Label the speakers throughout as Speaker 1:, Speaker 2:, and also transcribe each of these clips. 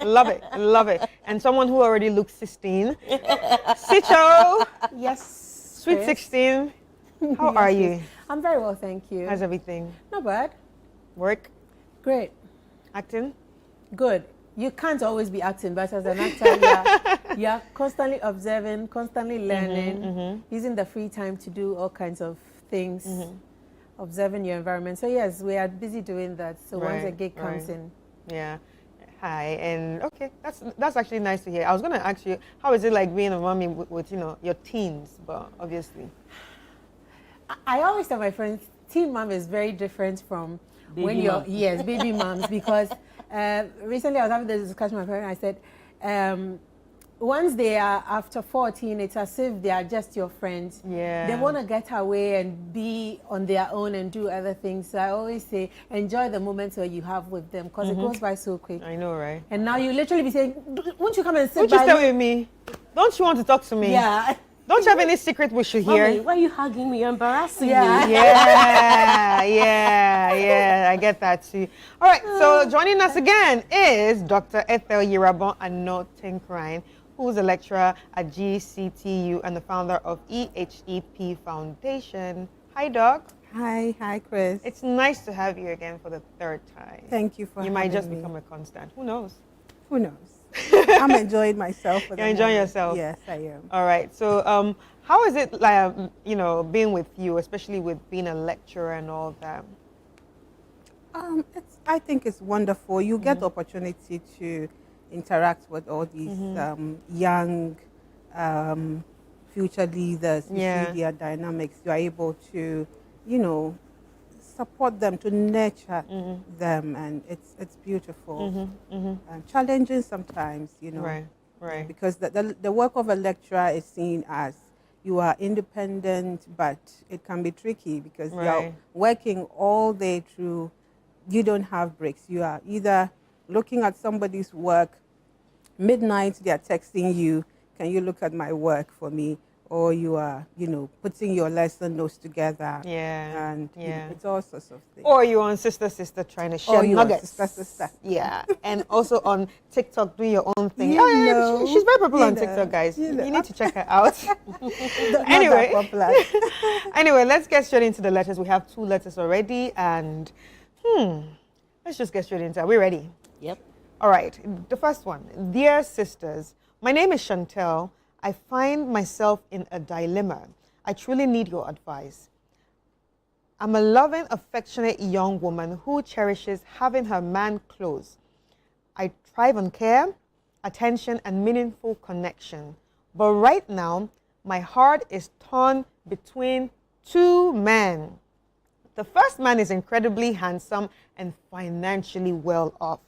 Speaker 1: Love it. Love it. And someone who already looks 16. Sicho,
Speaker 2: Yes.
Speaker 1: sweet
Speaker 2: Chris.
Speaker 1: 16. How
Speaker 2: Yes,
Speaker 1: are
Speaker 2: yes.
Speaker 1: you?
Speaker 2: I'm very well, thank you.
Speaker 1: How's everything?
Speaker 2: Not bad.
Speaker 1: Work?
Speaker 2: Great.
Speaker 1: Acting?
Speaker 2: Good. You can't always be acting, but as an actor, you're constantly observing, constantly learning, using the free time to do all kinds of things, observing your environment. So yes, we are busy doing that. So once a gig comes in.
Speaker 1: Yeah. Hi, and okay, that's actually nice to hear. I was gonna ask you, how is it like being a mommy with your teens? But obviously,
Speaker 2: I always tell my friends, teen mom is very different from
Speaker 3: Baby
Speaker 2: when you're
Speaker 3: mom.
Speaker 2: baby moms, because recently I was having this discussion with my parents. I said, once they are after 14, it's as if they are just your friends.
Speaker 1: Yeah.
Speaker 2: They want to get away and be on their own and do other things. So I always say, enjoy the moments where you have with them, because it goes by so quick.
Speaker 1: I know, right?
Speaker 2: And now you literally be saying, won't you come and sit
Speaker 1: Won't you
Speaker 2: by
Speaker 1: stay
Speaker 2: me?
Speaker 1: with me? Don't you want to talk to me?
Speaker 2: Yeah.
Speaker 1: Don't you have any secret we should hear?
Speaker 3: Mommy, why are you hugging me? You're embarrassing
Speaker 2: Yeah.
Speaker 3: me.
Speaker 1: Yeah, I get that too. All right, so joining us again is Dr. Ethel Yerabon Ano Tinkrine, who's a lecturer at GCTU and the founder of EHEP Foundation. Hi, Doc.
Speaker 4: Hi, Chris.
Speaker 1: It's nice to have you again for the third time.
Speaker 4: Thank you for
Speaker 1: You
Speaker 4: having
Speaker 1: might just
Speaker 4: me.
Speaker 1: become a constant. Who knows?
Speaker 4: Who knows? I'm enjoying myself. For the
Speaker 1: You're enjoying
Speaker 4: moment.
Speaker 1: yourself?
Speaker 4: Yes, I am.
Speaker 1: All right. So, how is it like, being with you, especially with being a lecturer and all that?
Speaker 4: I think it's wonderful. You get the opportunity to interact with all these young future leaders. You see their dynamics. You are able to, support them, to nurture them, and it's beautiful. Challenging sometimes,
Speaker 1: Right.
Speaker 4: because the work of a lecturer is seen as you are independent, but it can be tricky because you're working all day through. You don't have breaks. You are either looking at somebody's work, midnight they're texting you, can you look at my work for me? Or you are, putting your lesson notes together.
Speaker 1: Yeah.
Speaker 4: And it's all sorts of things.
Speaker 1: Or you're on Sister trying to share
Speaker 4: you're
Speaker 1: nuggets.
Speaker 4: Sister.
Speaker 1: Yeah. And also on TikTok doing your own thing.
Speaker 4: You
Speaker 1: She's very popular on
Speaker 4: know,
Speaker 1: TikTok, guys.
Speaker 4: you
Speaker 1: You
Speaker 4: know.
Speaker 1: need to check her out.
Speaker 4: Anyway.
Speaker 1: Anyway, let's get straight into the letters. We have 2 letters already, and let's just get straight into it. Are we ready?
Speaker 3: Yep.
Speaker 1: All right. The first one. Dear sisters, my name is Chantel. I find myself in a dilemma. I truly need your advice. I'm a loving, affectionate young woman who cherishes having her man close. I thrive on care, attention, and meaningful connection. But right now, my heart is torn between 2 men. The first man is incredibly handsome and financially well off.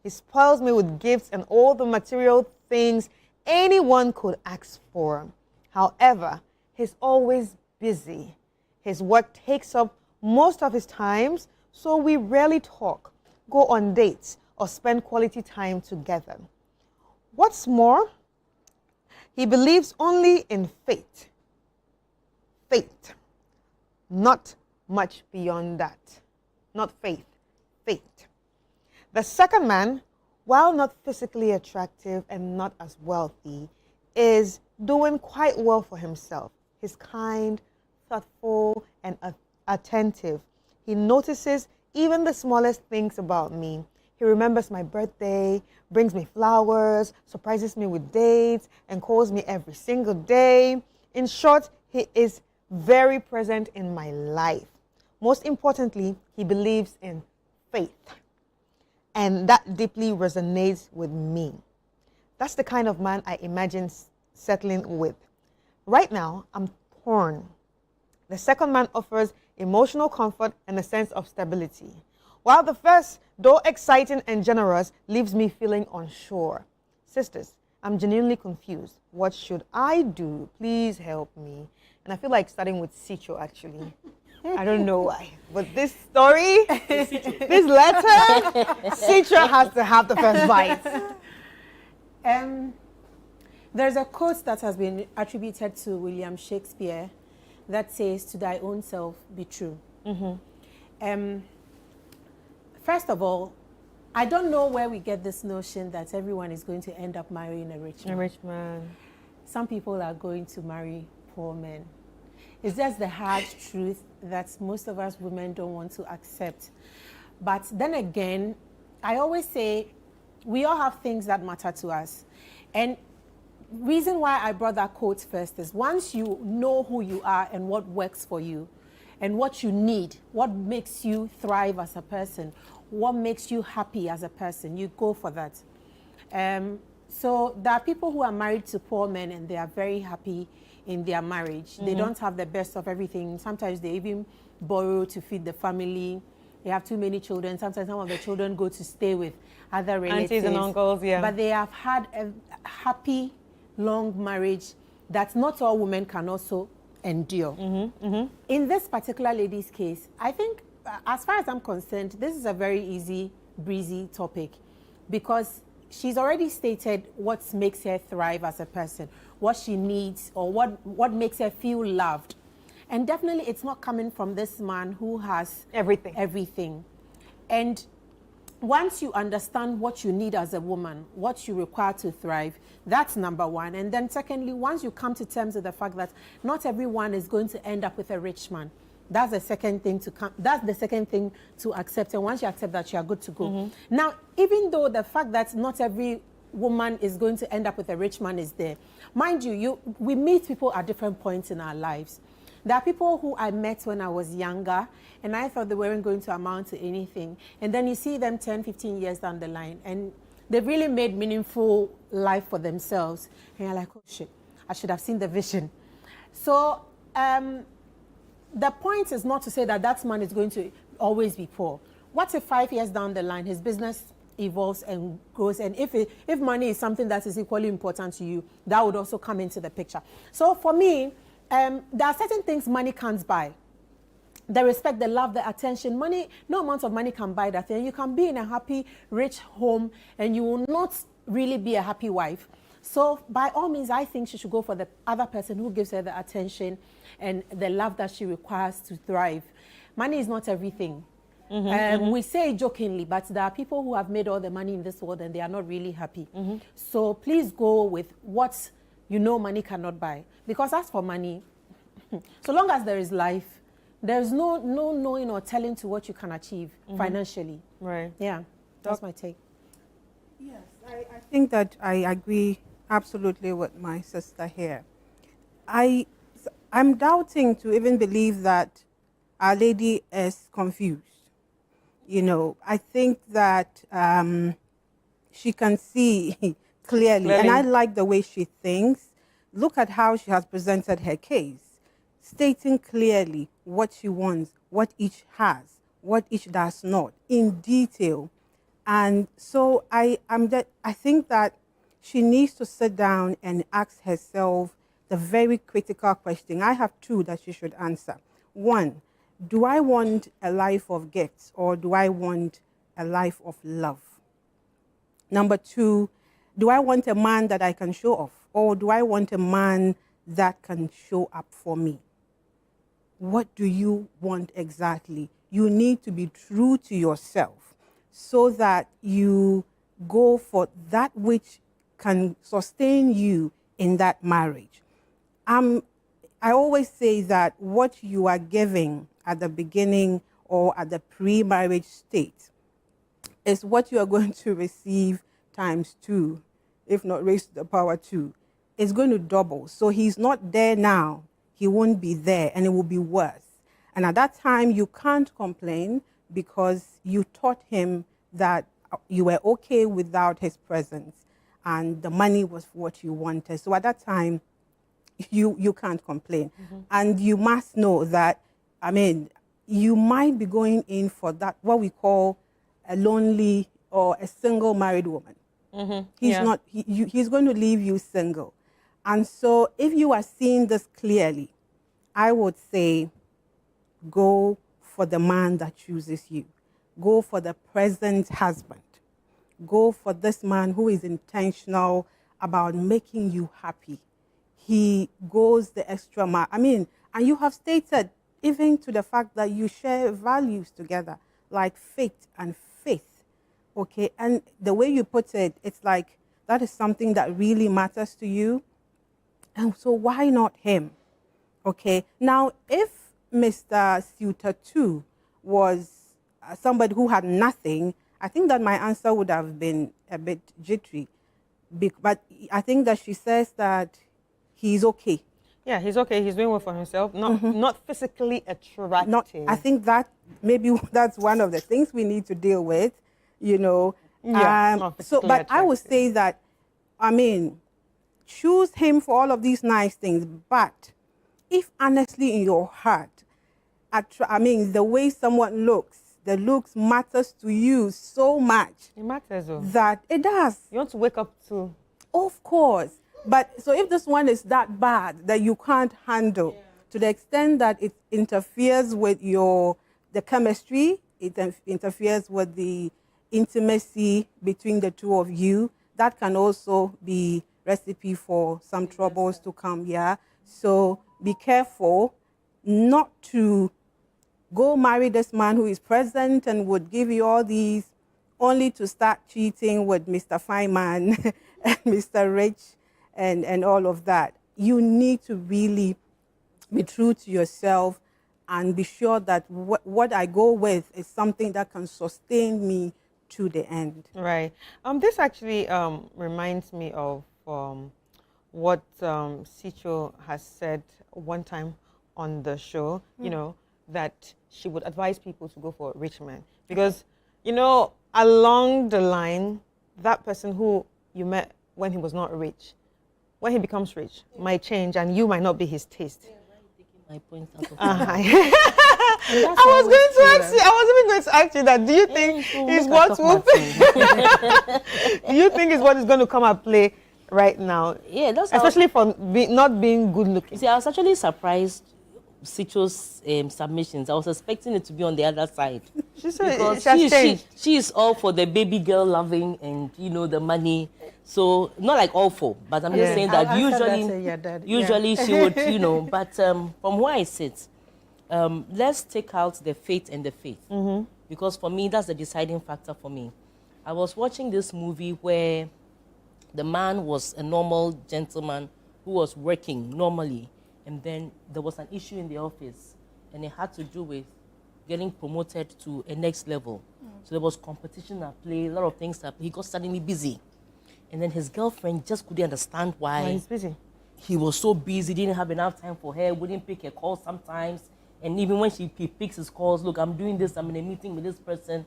Speaker 1: He spoils me with gifts and all the material things anyone could ask for. However, he's always busy. His work takes up most of his time, so we rarely talk, go on dates, or spend quality time together. What's more, he believes only in fate. Fate. Not much beyond that. Not faith. Fate. The second man, while not physically attractive and not as wealthy, is doing quite well for himself. He's kind, thoughtful, and attentive. He notices even the smallest things about me. He remembers my birthday, brings me flowers, surprises me with dates, and calls me every single day. In short, he is very present in my life. Most importantly, he believes in faith. And that deeply resonates with me. That's the kind of man I imagine settling with. Right now, I'm torn. The second man offers emotional comfort and a sense of stability, while the first, though exciting and generous, leaves me feeling unsure. Sisters, I'm genuinely confused. What should I do? Please help me. And I feel like starting with Sicho, actually. I don't know why, but this story, this letter, Citra has to have the first bite.
Speaker 2: There's a quote that has been attributed to William Shakespeare that says, "To thy own self be true." First of all, I don't know where we get this notion that everyone is going to end up marrying a rich man.
Speaker 1: A rich man.
Speaker 2: Some people are going to marry poor men. It's just the hard truth that most of us women don't want to accept. But then again, I always say we all have things that matter to us. And reason why I brought that quote first is once you know who you are and what works for you and what you need, what makes you thrive as a person, what makes you happy as a person, you go for that. So there are people who are married to poor men and they are very happy in their marriage. They don't have the best of everything. Sometimes they even borrow to feed the family. They have too many children. Sometimes some of the children go to stay with other relatives.
Speaker 1: Aunties and uncles, yeah.
Speaker 2: But they have had a happy, long marriage that not all women can also endure. In this particular lady's case, I think, as far as I'm concerned, this is a very easy, breezy topic because she's already stated what makes her thrive as a person, what she needs or what makes her feel loved. And definitely it's not coming from this man who has everything. And once you understand what you need as a woman, what you require to thrive, that's number one. And then secondly, once you come to terms with the fact that not everyone is going to end up with a rich man, that's the second thing to accept. And once you accept that, you are good to go. Now, even though the fact that not every woman is going to end up with a rich man is there, mind you, we meet people at different points in our lives. There are people who I met when I was younger, and I thought they weren't going to amount to anything. And then you see them 10, 15 years down the line, and they've really made meaningful life for themselves. And you're like, oh shit, I should have seen the vision. So the point is not to say that that man is going to always be poor. What if 5 years down the line, his business evolves and grows, and if money is something that is equally important to you, that would also come into the picture. So for me, there are certain things money can't buy. The respect, the love, the attention. Money, no amount of money can buy that thing. You can be in a happy, rich home and you will not really be a happy wife. So by all means, I think she should go for the other person who gives her the attention and the love that she requires to thrive. Money is not everything. We say it jokingly, but there are people who have made all the money in this world and they are not really happy. So please go with what you know money cannot buy. Because as for money, so long as there is life, there's no knowing or telling to what you can achieve financially. Right. Yeah, that's my take.
Speaker 4: Yes, I think that I agree absolutely with my sister here. I'm doubting to even believe that Our Lady is confused. You know, I think that she can see clearly, and I like the way she thinks. Look at how she has presented her case, stating clearly what she wants, what each has, what each does not, in detail. And so I think that she needs to sit down and ask herself the very critical question. I have two that she should answer. One, do I want a life of gifts or do I want a life of love? Number two, do I want a man that I can show off or do I want a man that can show up for me? What do you want exactly? You need to be true to yourself so that you go for that which can sustain you in that marriage. I always say that what you are giving at the beginning or at the pre-marriage state is what you are going to receive times 2, if not raised to the power 2. It's going to double. So he's not there now. He won't be there, and it will be worse. And at that time, you can't complain because you taught him that you were okay without his presence, and the money was what you wanted. So at that time, you can't complain. And you must know that, I mean, you might be going in for that, what we call a lonely or a single married woman. He's going to leave you single. And so if you are seeing this clearly, I would say go for the man that chooses you. Go for the present husband. Go for this man who is intentional about making you happy. He goes the extra mile. I mean, and you have stated even to the fact that you share values together, like faith and faith. Okay, and the way you put it, it's like that is something that really matters to you. And so why not him? Okay, now if Mr. Suitor 2 was somebody who had nothing, I think that my answer would have been a bit jittery. But I think that she says that he's okay.
Speaker 1: Yeah, he's okay. He's doing well for himself. Not physically attractive.
Speaker 4: Not, I think that maybe that's one of the things we need to deal with, you know.
Speaker 1: Yeah, not physically
Speaker 4: but I would
Speaker 1: attractive.
Speaker 4: say that, I mean, choose him for all of these nice things. But if honestly in your heart, the way someone looks, the looks matters to you so much.
Speaker 1: It matters, though.
Speaker 4: That it does.
Speaker 1: You want to wake up to...
Speaker 4: Of course. But so if this one is that bad that you can't handle, to the extent that it interferes with the chemistry, it interferes with the intimacy between the two of you, that can also be recipe for some troubles to come. Yeah. So be careful not to go marry this man who is present and would give you all these, only to start cheating with Mr. Feynman and Mr. Rich and all of that. You need to really be true to yourself and be sure that what I go with is something that can sustain me to the end.
Speaker 1: Right. This actually reminds me of what Sicho has said one time on the show, you know, that she would advise people to go for rich men. Because, you know, along the line, that person who you met when he was not rich, when he becomes rich, might change and you might not be his taste.
Speaker 3: My point out of
Speaker 1: I was going to ask you, I was even going to ask you that, do you think is what will do you think is what is going to come at play right now?
Speaker 3: Yeah, that's
Speaker 1: especially for not being good looking.
Speaker 3: See, I was actually surprised Sicho's submissions. I was expecting it to be on the other side.
Speaker 1: She said
Speaker 3: because she is all for the baby girl loving and, you know, the money. So not like all for, but I'm just saying that usually she would, you know. But from where I sit, let's take out the faith and the faith, because for me that's the deciding factor for me. I was watching this movie where the man was a normal gentleman who was working normally, and then there was an issue in the office, and it had to do with getting promoted to a next level. So there was competition at play, a lot of things that he got suddenly busy. And then his girlfriend just couldn't understand why
Speaker 1: he's busy.
Speaker 3: He was so busy, didn't have enough time for her, wouldn't pick her calls sometimes. And even when he picks his calls, look, I'm doing this, I'm in a meeting with this person,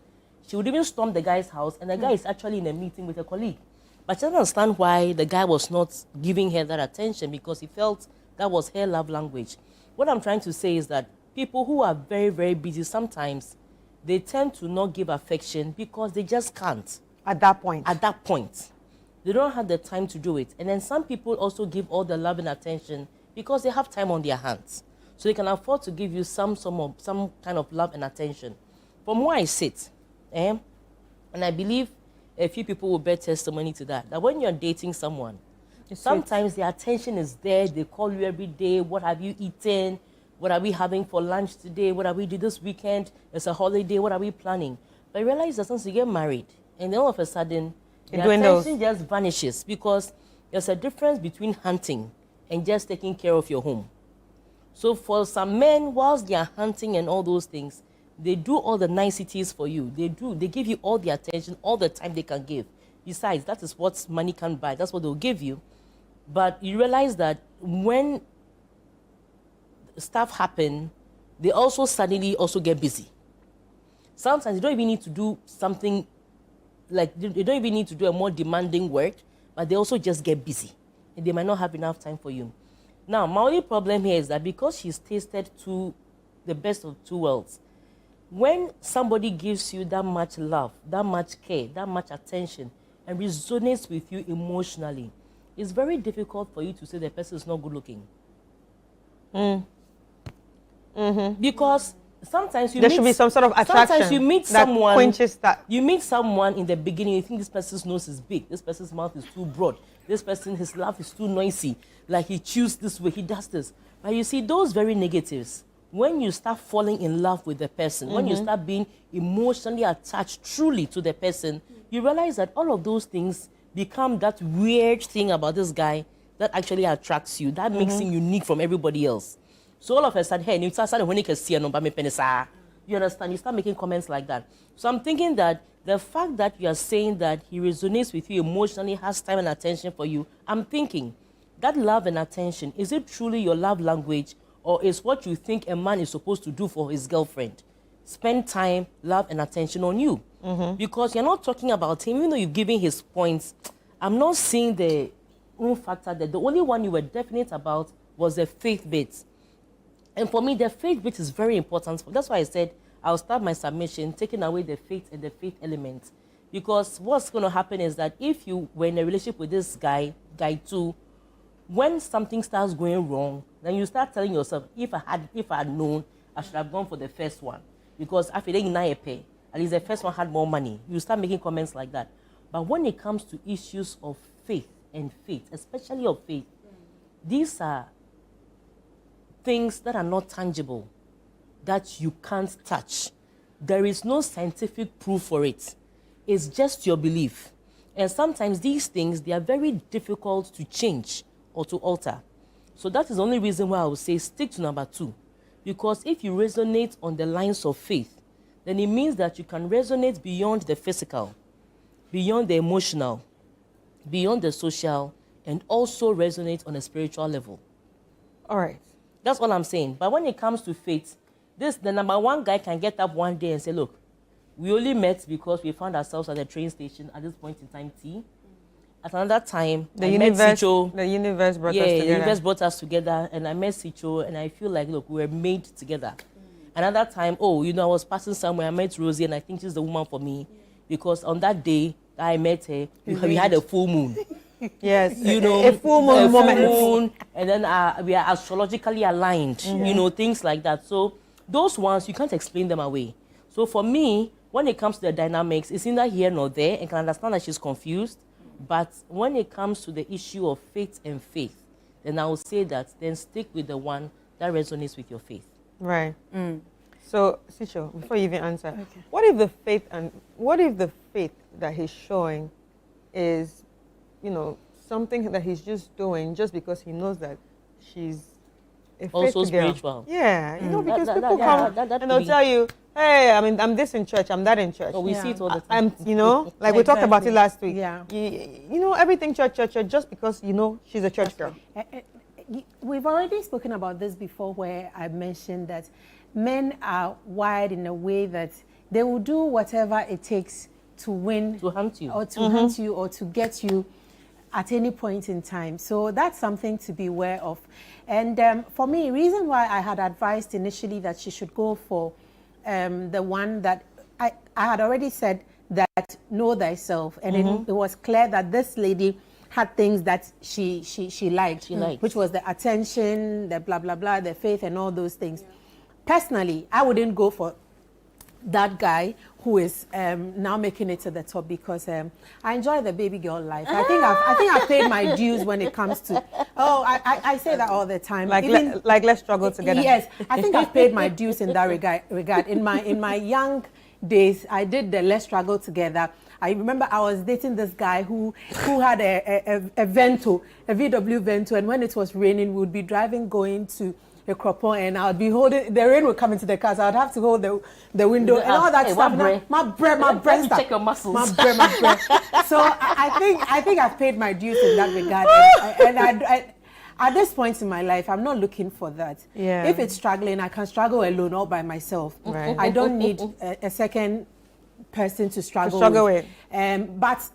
Speaker 3: she would even storm the guy's house, and the guy is actually in a meeting with a colleague. But she doesn't understand why the guy was not giving her that attention, because he felt that was her love language. What I'm trying to say is that people who are very, very busy, sometimes they tend to not give affection because they just can't.
Speaker 1: At that point.
Speaker 3: At that point. They don't have the time to do it. And then some people also give all the love and attention because they have time on their hands. So they can afford to give you some kind of love and attention. From where I sit, and I believe a few people will bear testimony to that, that when you're dating someone, sometimes the attention is there. They call you every day. What have you eaten? What are we having for lunch today? What are we doing this weekend? It's a holiday. What are we planning? But I realize that once you get married, and then all of a sudden, the attention just vanishes, because there's a difference between hunting and just taking care of your home. So for some men, whilst they are hunting and all those things, they do all the niceties for you. They give you all the attention, all the time they can give. Besides, that is what money can buy. That's what they'll give you. But you realize that when stuff happen, they also suddenly also get busy. Sometimes you don't even need to do something, like they don't even need to do a more demanding work, but they also just get busy. And they might not have enough time for you. Now, my only problem here is that because she's tasted the best of two worlds, when somebody gives you that much love, that much care, that much attention, and resonates with you emotionally, it's very difficult for you to say the person is not good looking. Because sometimes there
Speaker 1: should be some sort of attraction.
Speaker 3: Sometimes you meet someone,
Speaker 1: quenches that.
Speaker 3: You meet someone in the beginning, you think this person's nose is big, this person's mouth is too broad, this person, his laugh is too noisy, like he chews this way, he does this. But you see, those very negatives, when you start falling in love with the person, when you start being emotionally attached truly to the person, you realize that all of those things become that weird thing about this guy that actually attracts you, that makes him unique from everybody else. So all of a sudden, hey, you understand? You start making comments like that. So I'm thinking that the fact that you are saying that he resonates with you emotionally, has time and attention for you, I'm thinking that love and attention, is it truly your love language, or is what you think a man is supposed to do for his girlfriend? Spend time, love, and attention on you. Because you're not talking about him, even though you're giving his points. I'm not seeing the factor that the only one you were definite about was the faith bit. And for me, the faith bit is very important. That's why I said I'll start my submission taking away the faith and the faith element. Because what's going to happen is that if you were in a relationship with this guy too, when something starts going wrong, then you start telling yourself, if I had known, I should have gone for the first one. Because after they pay, at least the first one had more money. You start making comments like that. But when it comes to issues of faith and faith, especially of faith, these are things that are not tangible, that you can't touch. There is no scientific proof for it. It's just your belief. And sometimes these things, they are very difficult to change or to alter. So that is the only reason why I would say stick to number 2. Because if you resonate on the lines of faith, then it means that you can resonate beyond the physical, beyond the emotional, beyond the social, and also resonate on a spiritual level.
Speaker 1: All right.
Speaker 3: That's all I'm saying. But when it comes to faith, the number 1 guy can get up one day and say, look, we only met because we found ourselves at the train station at this point in time, T. At another time,
Speaker 1: the universe brought us together.
Speaker 3: The universe brought us together, and I met Sicho, and I feel like, look, we were made together. Another time, I was passing somewhere, I met Rosie, and I think she's the woman for me, because on that day that I met her, we had a full moon.
Speaker 1: Yes, a full moon moment.
Speaker 3: And then we are astrologically aligned, things like that. So those ones, you can't explain them away. So for me, when it comes to the dynamics, it's neither here nor there, and can understand that she's confused. But when it comes to the issue of faith and faith, then I will say that then stick with the one that resonates with your faith.
Speaker 1: Right. So, Sicho, before you even answer, what if the faith that he's showing is, something that he's just doing just because he knows that she's a
Speaker 3: also
Speaker 1: faith girl.
Speaker 3: Spiritual.
Speaker 1: Yeah, because people come and they'll tell you, hey, I'm this in church, I'm that in church.
Speaker 3: Oh, we see it all the time.
Speaker 1: Like we talked about it last week.
Speaker 2: Yeah.
Speaker 1: Everything church, just because, she's a church girl.
Speaker 2: We've already spoken about this before, where I mentioned that men are wired in a way that they will do whatever it takes to win.
Speaker 3: To hunt you.
Speaker 2: Or to hunt you, or to get you at any point in time. So that's something to be aware of. And for me, reason why I had advised initially that she should go for the one that I had already said, that know thyself. And it was clear that this lady had things that she liked, which was the attention, the blah, blah, blah, the faith, and all those things. Yeah. Personally, I wouldn't go for that guy who is now making it to the top, because I enjoy the baby girl life. I think I've paid my dues when it comes to. I say that all the time.
Speaker 1: Like let's struggle together.
Speaker 2: Yes, I think I've paid my dues in that regard. In my young days, I did the let's struggle together. I remember I was dating this guy who had a Vento, a VW Vento, and when it was raining, we would be driving going to a Cropon, and I would be holding, the rain would come into the car, so I would have to hold the window and all that stuff. My breast.
Speaker 3: Check your muscles.
Speaker 2: My breast. So I think I've paid my dues in that regard. And I at this point in my life, I'm not looking for that.
Speaker 1: Yeah.
Speaker 2: If it's struggling, I can struggle alone all by myself.
Speaker 1: Right.
Speaker 2: I don't need a second person to struggle with. But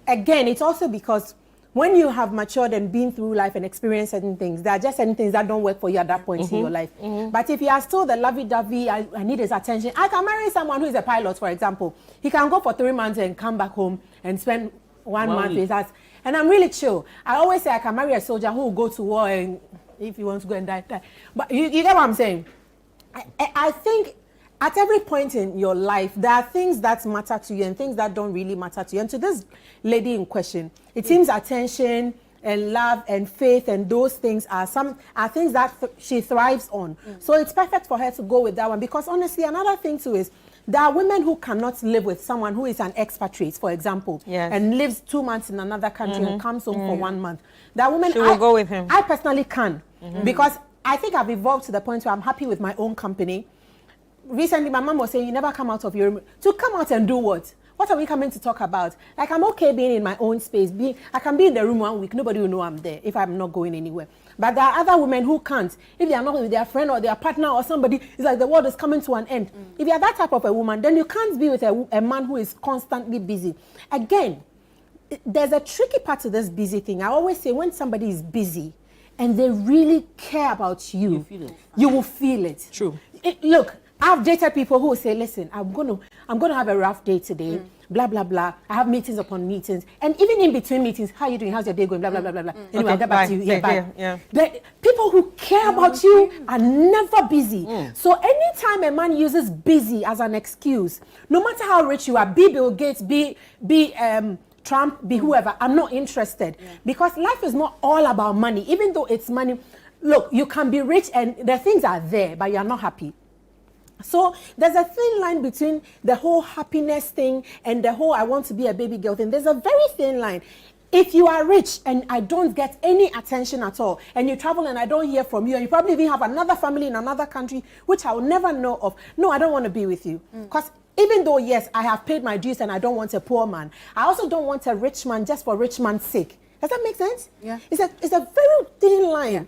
Speaker 2: again, it's also because when you have matured and been through life and experienced certain things, there are just certain things that don't work for you at that point in your life. But if you are still the lovey-dovey, I need his attention, I can marry someone who is a pilot, for example. He can go for 3 months and come back home and spend 1 month with us. And I'm really chill. I always say I can marry a soldier who will go to war, and if he wants to go and die. But you get what I'm saying? I think at every point in your life, there are things that matter to you and things that don't really matter to you. And to this lady in question, it seems attention, and love and faith and those things are things that she thrives on. So it's perfect for her to go with that one, because honestly, another thing too is there are women who cannot live with someone who is an expatriate, for example, and lives 2 months in another country and comes home for 1 month. There are women
Speaker 1: she will go with him.
Speaker 2: I personally can, because I think I've evolved to the point where I'm happy with my own company. Recently, my mom was saying, you never come out of your room. To come out and do what? What are we coming to talk about? Like, I'm okay being in my own space. I can be in the room 1 week. Nobody will know I'm there if I'm not going anywhere. But there are other women who can't. If they are not with their friend or their partner or somebody, it's like the world is coming to an end. If you are that type of a woman, then you can't be with a man who is constantly busy. Again, there's a tricky part to this busy thing. I always say when somebody is busy and they really care about you, you will feel it.
Speaker 3: True.
Speaker 2: Look, I've dated people who will say, listen, I'm going to have a rough day today, blah, blah, blah. I have meetings upon meetings. And even in between meetings, how are you doing? How's your day going? Blah, blah, blah, blah, blah. Anyway, I'll get back to you. Yeah, bye.
Speaker 1: Yeah.
Speaker 2: The people who care about you are never busy. So anytime a man uses busy as an excuse, no matter how rich you are, be Bill Gates, be Trump, be whoever, I'm not interested. Because life is not all about money. Even though it's money, look, you can be rich and the things are there, but you're not happy. So there's a thin line between the whole happiness thing and the whole I want to be a baby girl thing. There's a very thin line. If you are rich and I don't get any attention at all, and you travel and I don't hear from you, and you probably even have another family in another country, which I will never know of, no, I don't want to be with you. Because even though, yes, I have paid my dues and I don't want a poor man, I also don't want a rich man just for rich man's sake. Does that make sense?
Speaker 4: Yeah.
Speaker 2: It's a very thin line. Yeah.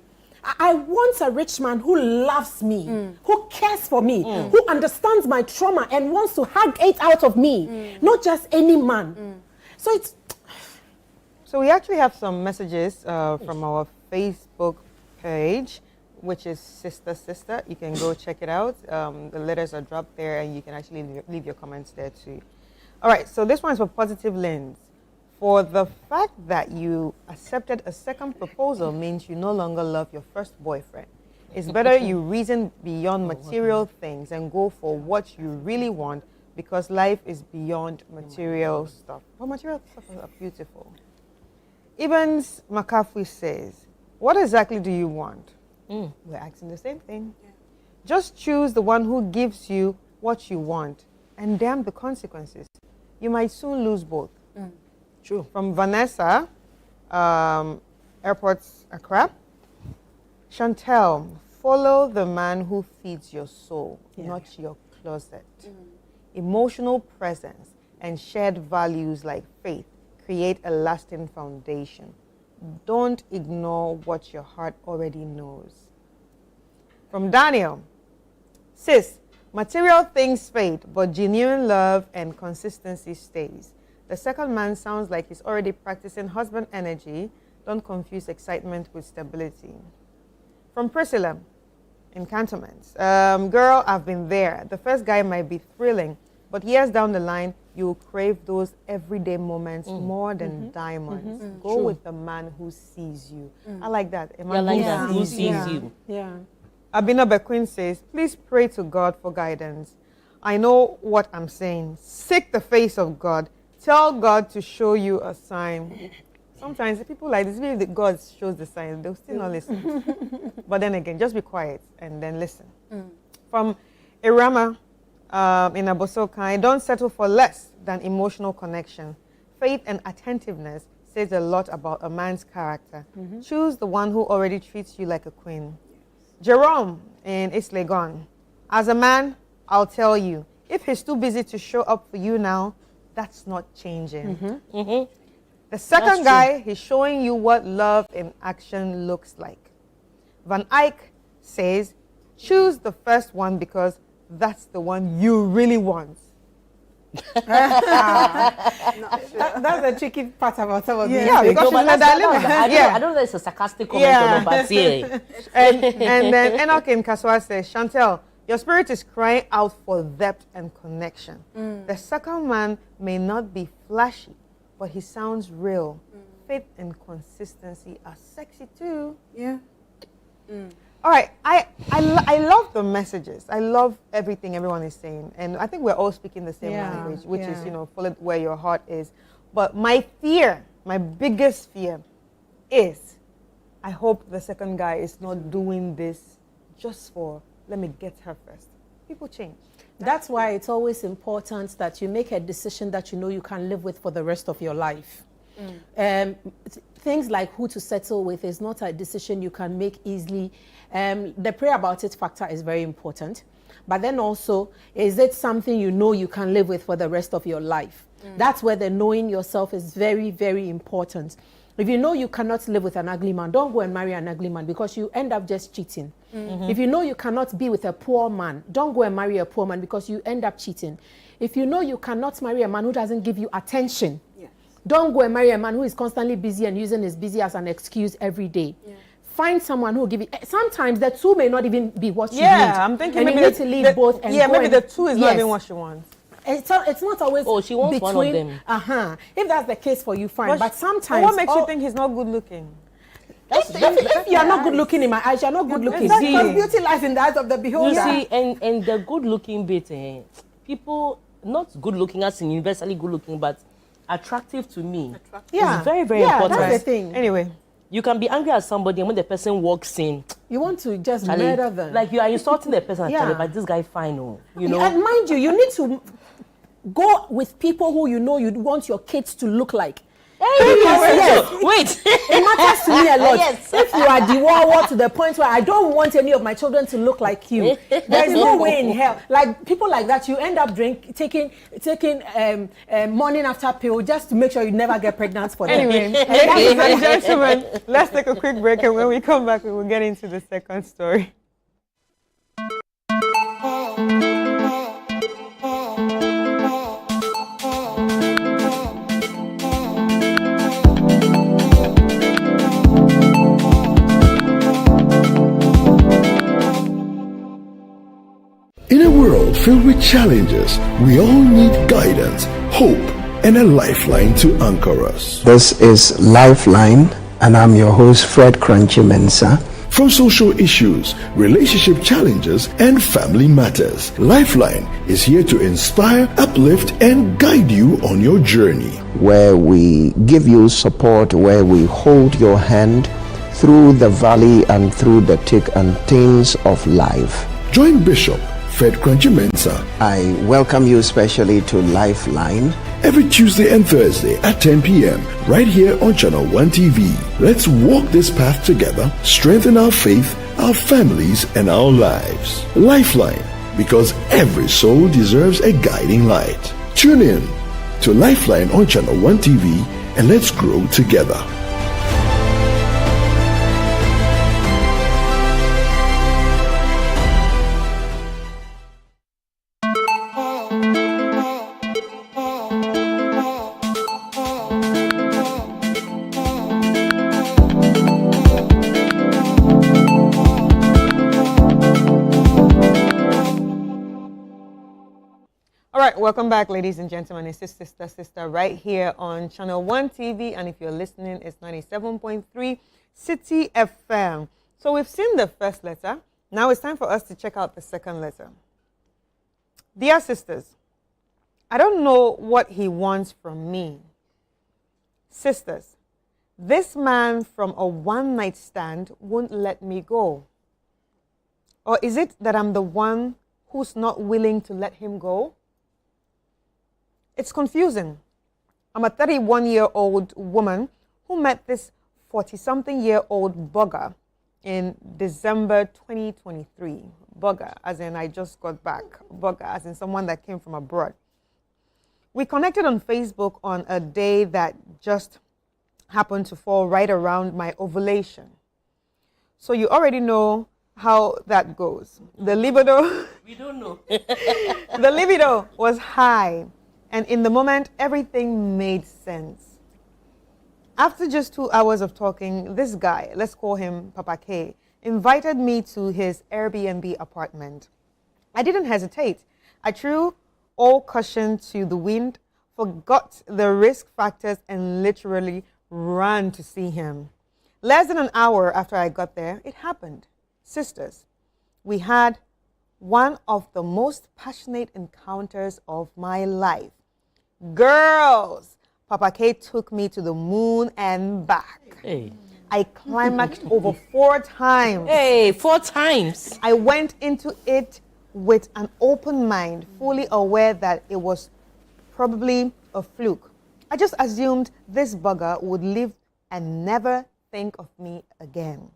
Speaker 2: I want a rich man who loves me, who cares for me, who understands my trauma and wants to hug it out of me, not just any man.
Speaker 1: So we actually have some messages from our Facebook page, which is Sister Sister. You can go check it out. The letters are dropped there, and you can actually leave your comments there too. All right, so this one's for Positive Lens. For the fact that you accepted a second proposal means you no longer love your first boyfriend. It's better you reason beyond material things and go for what you really want, because life is beyond material stuff. Well, material stuff are beautiful. Ibns McCaffrey says, what exactly do you want? We're asking the same thing. Yeah. Just choose the one who gives you what you want, and damn the consequences. You might soon lose both. True. From Vanessa, Airports Accra. Chantel, follow the man who feeds your soul, not your closet. Emotional presence and shared values like faith create a lasting foundation. Don't ignore what your heart already knows. From Daniel, sis, material things fade, but genuine love and consistency stays. The second man sounds like he's already practicing husband energy. Don't confuse excitement with stability. From Priscilla, in Cantonments. Girl, I've been there. The first guy might be thrilling, but years down the line, you'll crave those everyday moments more than diamonds. Go with the man who sees you. I like that. A man
Speaker 3: who sees you.
Speaker 2: Yeah.
Speaker 1: Abina Bequin says, please pray to God for guidance. I know what I'm saying. Seek the face of God. Tell God to show you a sign. Sometimes people like this, if God shows the sign, they'll still not listen. But then again, just be quiet and then listen. From Irama in Abosokai, don't settle for less than emotional connection. Faith and attentiveness says a lot about a man's character. Choose the one who already treats you like a queen. Jerome in East Legon, as a man, I'll tell you, if he's too busy to show up for you now, that's not changing. The second guy, he's showing you what love in action looks like. Van Eyck says, choose the first one because that's the one you really want.
Speaker 2: That's a tricky part about some of these.
Speaker 1: Yeah, because
Speaker 3: no,
Speaker 1: she's a dilemma.
Speaker 3: I don't know if it's a sarcastic comment, but yeah.
Speaker 1: And then Enoch in Kaswa says, Chantel, your spirit is crying out for depth and connection. The second man may not be flashy, but he sounds real. Faith and consistency are sexy too.
Speaker 4: Yeah.
Speaker 1: All right, I love the messages. I love everything everyone is saying. And I think we're all speaking the same language, which is, follow where your heart is. But my fear, my biggest fear, is, I hope the second guy is not doing this just for, let me get her first. People change.
Speaker 2: That's why it's always important that you make a decision that you know you can live with for the rest of your life. Things like who to settle with is not a decision you can make easily. The pray about it factor is very important. But then also, is it something you know you can live with for the rest of your life? That's where the knowing yourself is very, very important. If you know you cannot live with an ugly man, don't go and marry an ugly man because you end up just cheating. If you know you cannot be with a poor man, don't go and marry a poor man because you end up cheating. If you know you cannot marry a man who doesn't give you attention, don't go and marry a man who is constantly busy and using his busy as an excuse every day. Find someone who will give you. Sometimes the two may not even be what you need.
Speaker 1: Yeah, I'm thinking
Speaker 2: and
Speaker 1: maybe
Speaker 2: you need to leave both. And
Speaker 1: maybe the two is not even what she wants.
Speaker 2: It's not always.
Speaker 3: Oh, she wants
Speaker 2: between,
Speaker 3: one of them.
Speaker 2: If that's the case for you, fine. But sometimes.
Speaker 1: What makes you think he's not good looking?
Speaker 2: If you are not good looking in my eyes, you are not good looking. Because beauty lies in the eyes of the beholder.
Speaker 3: You see, and the good looking bit, people not good looking as in universally good looking, but attractive to me.
Speaker 2: Yeah,
Speaker 3: it's very, very important.
Speaker 2: That's the thing.
Speaker 1: Anyway.
Speaker 3: You can be angry at somebody, and when the person walks in,
Speaker 2: you want to just murder them.
Speaker 3: Like you are insulting the person. But this guy fine, you know.
Speaker 2: And mind you, you need to go with people who you know you want your kids to look like.
Speaker 3: Wait.
Speaker 2: It matters to me a lot.
Speaker 3: Yes.
Speaker 2: If you are the to the point where I don't want any of my children to look like you, there's no way in hell. Like people like that, you end up taking morning after pill just to make sure you never get pregnant for them.
Speaker 1: Anyway, ladies and gentlemen, let's take a quick break, and when we come back, we will get into the second story.
Speaker 5: In a world filled with challenges, we all need guidance, hope, and a lifeline to anchor us.
Speaker 6: This is Lifeline, and I'm your host, Fred Crunchy Mensa.
Speaker 5: From social issues, relationship challenges, and family matters, Lifeline is here to inspire, uplift, and guide you on your journey.
Speaker 6: Where we give you support, where we hold your hand through the valley and through the thick and thins of life.
Speaker 5: Join Bishop Fred Crunchy Mensa.
Speaker 6: I welcome you especially to Lifeline.
Speaker 5: Every Tuesday and Thursday at 10 p.m. right here on Channel 1 TV. Let's walk this path together, strengthen our faith, our families, and our lives. Lifeline, because every soul deserves a guiding light. Tune in to Lifeline on Channel 1 TV and let's grow together.
Speaker 1: All right, welcome back, ladies and gentlemen. It's sister, right here on Channel 1 TV. And if you're listening, it's 97.3 City FM. So we've seen the first letter. Now it's time for us to check out the second letter. Dear sisters, I don't know what he wants from me. Sisters, this man from a one-night stand won't let me go. Or is it that I'm the one who's not willing to let him go? It's confusing. I'm a 31-year-old woman who met this 40-something-year-old bugger in December 2023. Bugger, as in I just got back. Bugger, as in someone that came from abroad. We connected on Facebook on a day that just happened to fall right around my ovulation. So you already know how that goes. The libido...
Speaker 3: We don't know.
Speaker 1: The libido was high. And in the moment, everything made sense. After just 2 hours of talking, this guy, let's call him Papa K, invited me to his Airbnb apartment. I didn't hesitate. I threw all caution to the wind, forgot the risk factors, and literally ran to see him. Less than an hour after I got there, it happened. Sisters, we had one of the most passionate encounters of my life. Girls, Papa K took me to the moon and back.
Speaker 3: Hey.
Speaker 1: I climaxed over 4 times.
Speaker 3: Hey, 4 times.
Speaker 1: I went into it with an open mind, fully aware that it was probably a fluke. I just assumed this bugger would leave and never think of me again.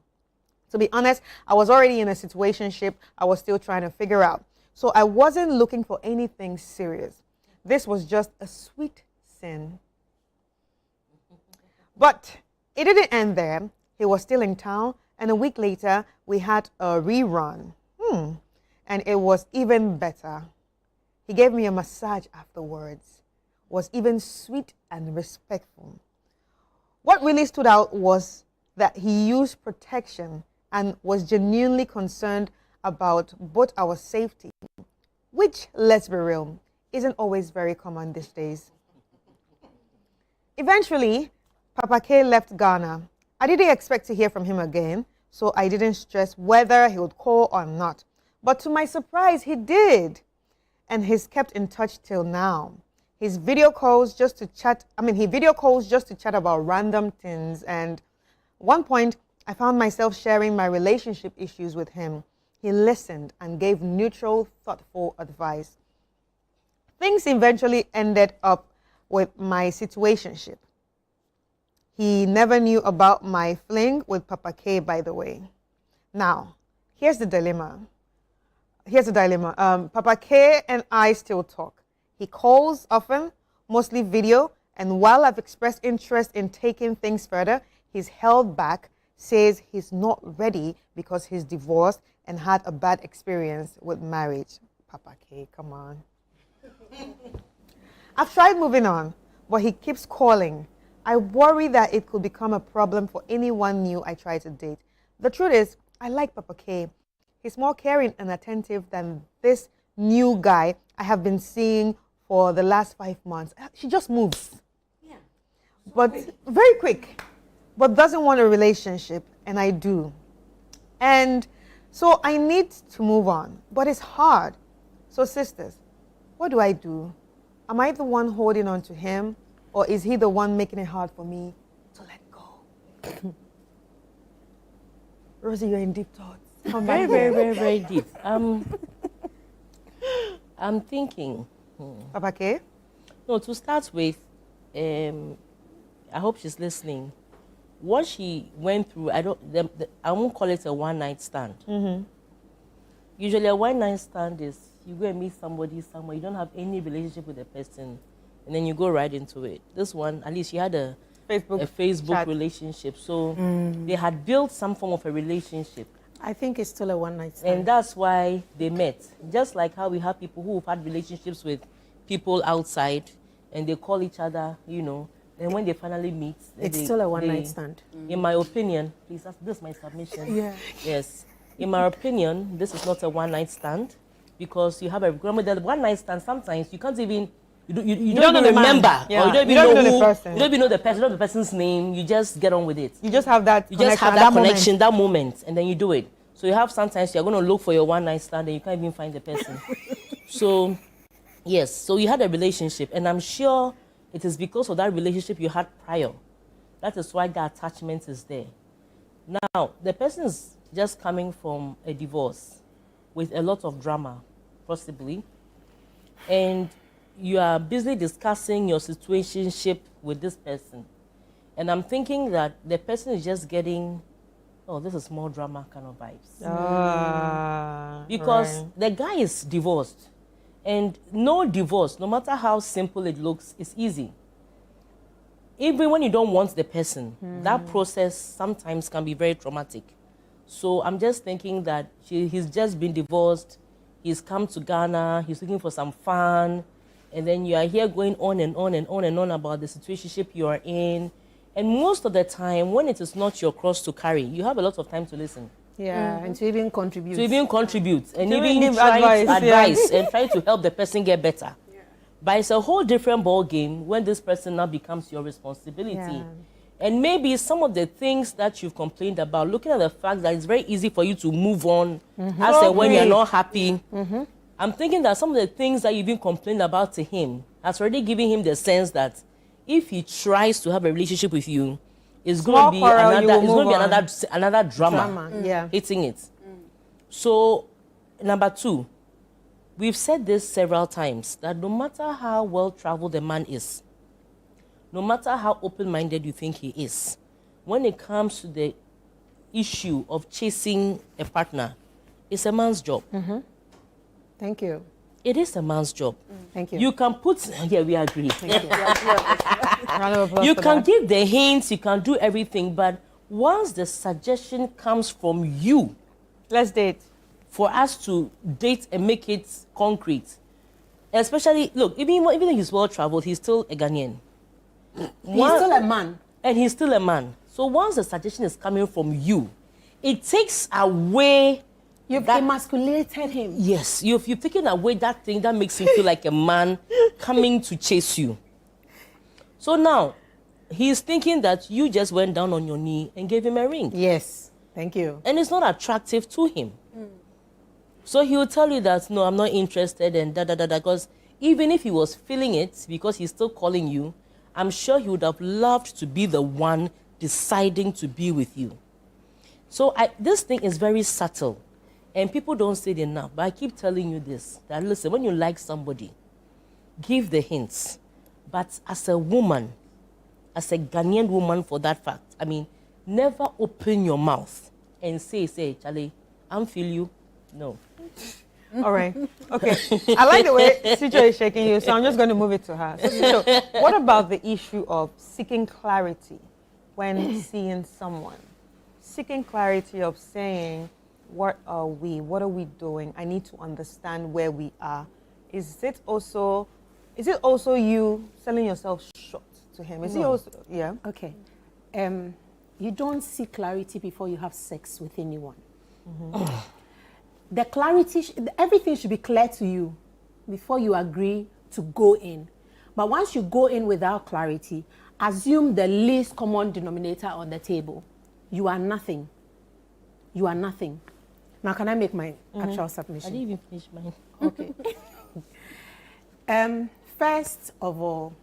Speaker 1: To be honest, I was already in a situationship I was still trying to figure out. So I wasn't looking for anything serious. This was just a sweet sin. But it didn't end there. He was still in town, and a week later, we had a rerun. And it was even better. He gave me a massage afterwards, was even sweet and respectful. What really stood out was that he used protection and was genuinely concerned about both our safety, which, let's be real, isn't always very common these days. Eventually, Papa K left Ghana. I didn't expect to hear from him again, so I didn't stress whether he would call or not. But to my surprise, he did. And he's kept in touch till now. He video calls just to chat about random things. And at one point, I found myself sharing my relationship issues with him. He listened and gave neutral, thoughtful advice. Things eventually ended up with my situationship. He never knew about my fling with Papa K, by the way. Now, here's the dilemma. Papa K and I still talk. He calls often, mostly video, and while I've expressed interest in taking things further, he's held back, says he's not ready because he's divorced and had a bad experience with marriage. Papa K, come on. I've tried moving on, but he keeps calling. I worry that it could become a problem for anyone new I try to date. The truth is, I like Papa K. He's more caring and attentive than this new guy I have been seeing for the last 5 months. She just moves. Yeah. But very quick. But doesn't want a relationship, and I do. And so I need to move on, but it's hard. So sisters, what do I do? Am I the one holding on to him, or is he the one making it hard for me to let go? Rosie, you're in deep thoughts.
Speaker 3: Very deep. I'm thinking.
Speaker 1: Papa K?
Speaker 3: No, to start with, I hope she's listening. What she went through, I won't call it a one-night stand. Mm-hmm. Usually a one-night stand is you go and meet somebody somewhere, you don't have any relationship with the person, and then you go right into it. This one, at least she had a Facebook relationship, so they had built some form of a relationship.
Speaker 2: I think it's still a one-night stand.
Speaker 3: And that's why they met. Just like how we have people who've had relationships with people outside, and they call each other, and when they finally meet...
Speaker 2: It's still a one-night stand.
Speaker 3: In my opinion, please, this is my submission.
Speaker 2: Yeah.
Speaker 3: Yes. In my opinion, this is not a one-night stand, because you have a one-night stand, sometimes you can't even... You don't even remember.
Speaker 1: Yeah.
Speaker 3: Or you don't even know
Speaker 1: the person.
Speaker 3: You don't even know the person, you don't know the person's name, you just get on with it.
Speaker 1: You just have that
Speaker 3: connection, that moment, and then you do it. So you have sometimes you're going to look for your one-night stand and you can't even find the person. So, yes, so you had a relationship, and I'm sure it is because of that relationship you had prior. That is why the attachment is there. Now, the person is just coming from a divorce with a lot of drama, possibly, and you are busy discussing your situationship with this person. And I'm thinking that the person is just getting, oh, this is more drama kind of vibes. Because the guy is divorced. And no divorce, no matter how simple it looks, is easy. Even when you don't want the person, that process sometimes can be very traumatic. So I'm just thinking that he's just been divorced, he's come to Ghana, he's looking for some fun, and then you are here going on and on and on and on about the situationship you are in. And most of the time, when it is not your cross to carry, you have a lot of time to listen.
Speaker 2: Yeah, and to even contribute.
Speaker 3: And
Speaker 1: to
Speaker 3: even
Speaker 1: give
Speaker 3: try
Speaker 1: advice
Speaker 3: and try to help the person get better. Yeah. But it's a whole different ball game when this person now becomes your responsibility. Yeah. And maybe some of the things that you've complained about, looking at the fact that it's very easy for you to move on as and when you're not happy. I'm thinking that some of the things that you've been complaining about to him has already given him the sense that if he tries to have a relationship with you, it's going to be another drama.
Speaker 2: Yeah.
Speaker 3: Hitting it. So, number 2, we've said this several times, that no matter how well-traveled a man is, no matter how open-minded you think he is, when it comes to the issue of chasing a partner, it's a man's job.
Speaker 2: Thank you.
Speaker 3: It is a man's job.
Speaker 2: Thank you.
Speaker 3: You can put, we agree.
Speaker 2: Thank you.
Speaker 3: You can give the hints, you can do everything, but once the suggestion comes from you,
Speaker 1: let's date,
Speaker 3: for us to date and make it concrete, especially, look, even though he's well-traveled, he's still a Ghanaian.
Speaker 2: He's still a man.
Speaker 3: And he's still a man. So once the suggestion is coming from you, it takes away...
Speaker 2: You've emasculated him.
Speaker 3: Yes, you've taken away that thing that makes him feel like a man coming to chase you. So now, he's thinking that you just went down on your knee and gave him a ring.
Speaker 2: Yes, thank you.
Speaker 3: And it's not attractive to him. So he will tell you that, no, I'm not interested and da-da-da-da, because even if he was feeling it, because he's still calling you, I'm sure he would have loved to be the one deciding to be with you. So this thing is very subtle. And people don't say it enough, but I keep telling you this, that listen, when you like somebody, give the hints. But as a woman, as a Ghanaian woman for that fact, I mean, never open your mouth and say, Charlie, I'm feel you. No.
Speaker 1: All right. Okay. I like the way Sijo is shaking you, so I'm just going to move it to her. So, Sijo, what about the issue of seeking clarity when seeing someone? Seeking clarity of saying, what are we? What are we doing? I need to understand where we are. Is it also you selling yourself short to him? Is he also, yeah?
Speaker 2: Okay. You don't seek clarity before you have sex with anyone. The clarity, everything should be clear to you before you agree to go in. But once you go in without clarity, assume the least common denominator on the table. You are nothing. You are nothing. Now, can I make my actual submission?
Speaker 3: I didn't even finish mine.
Speaker 2: Okay. First of all,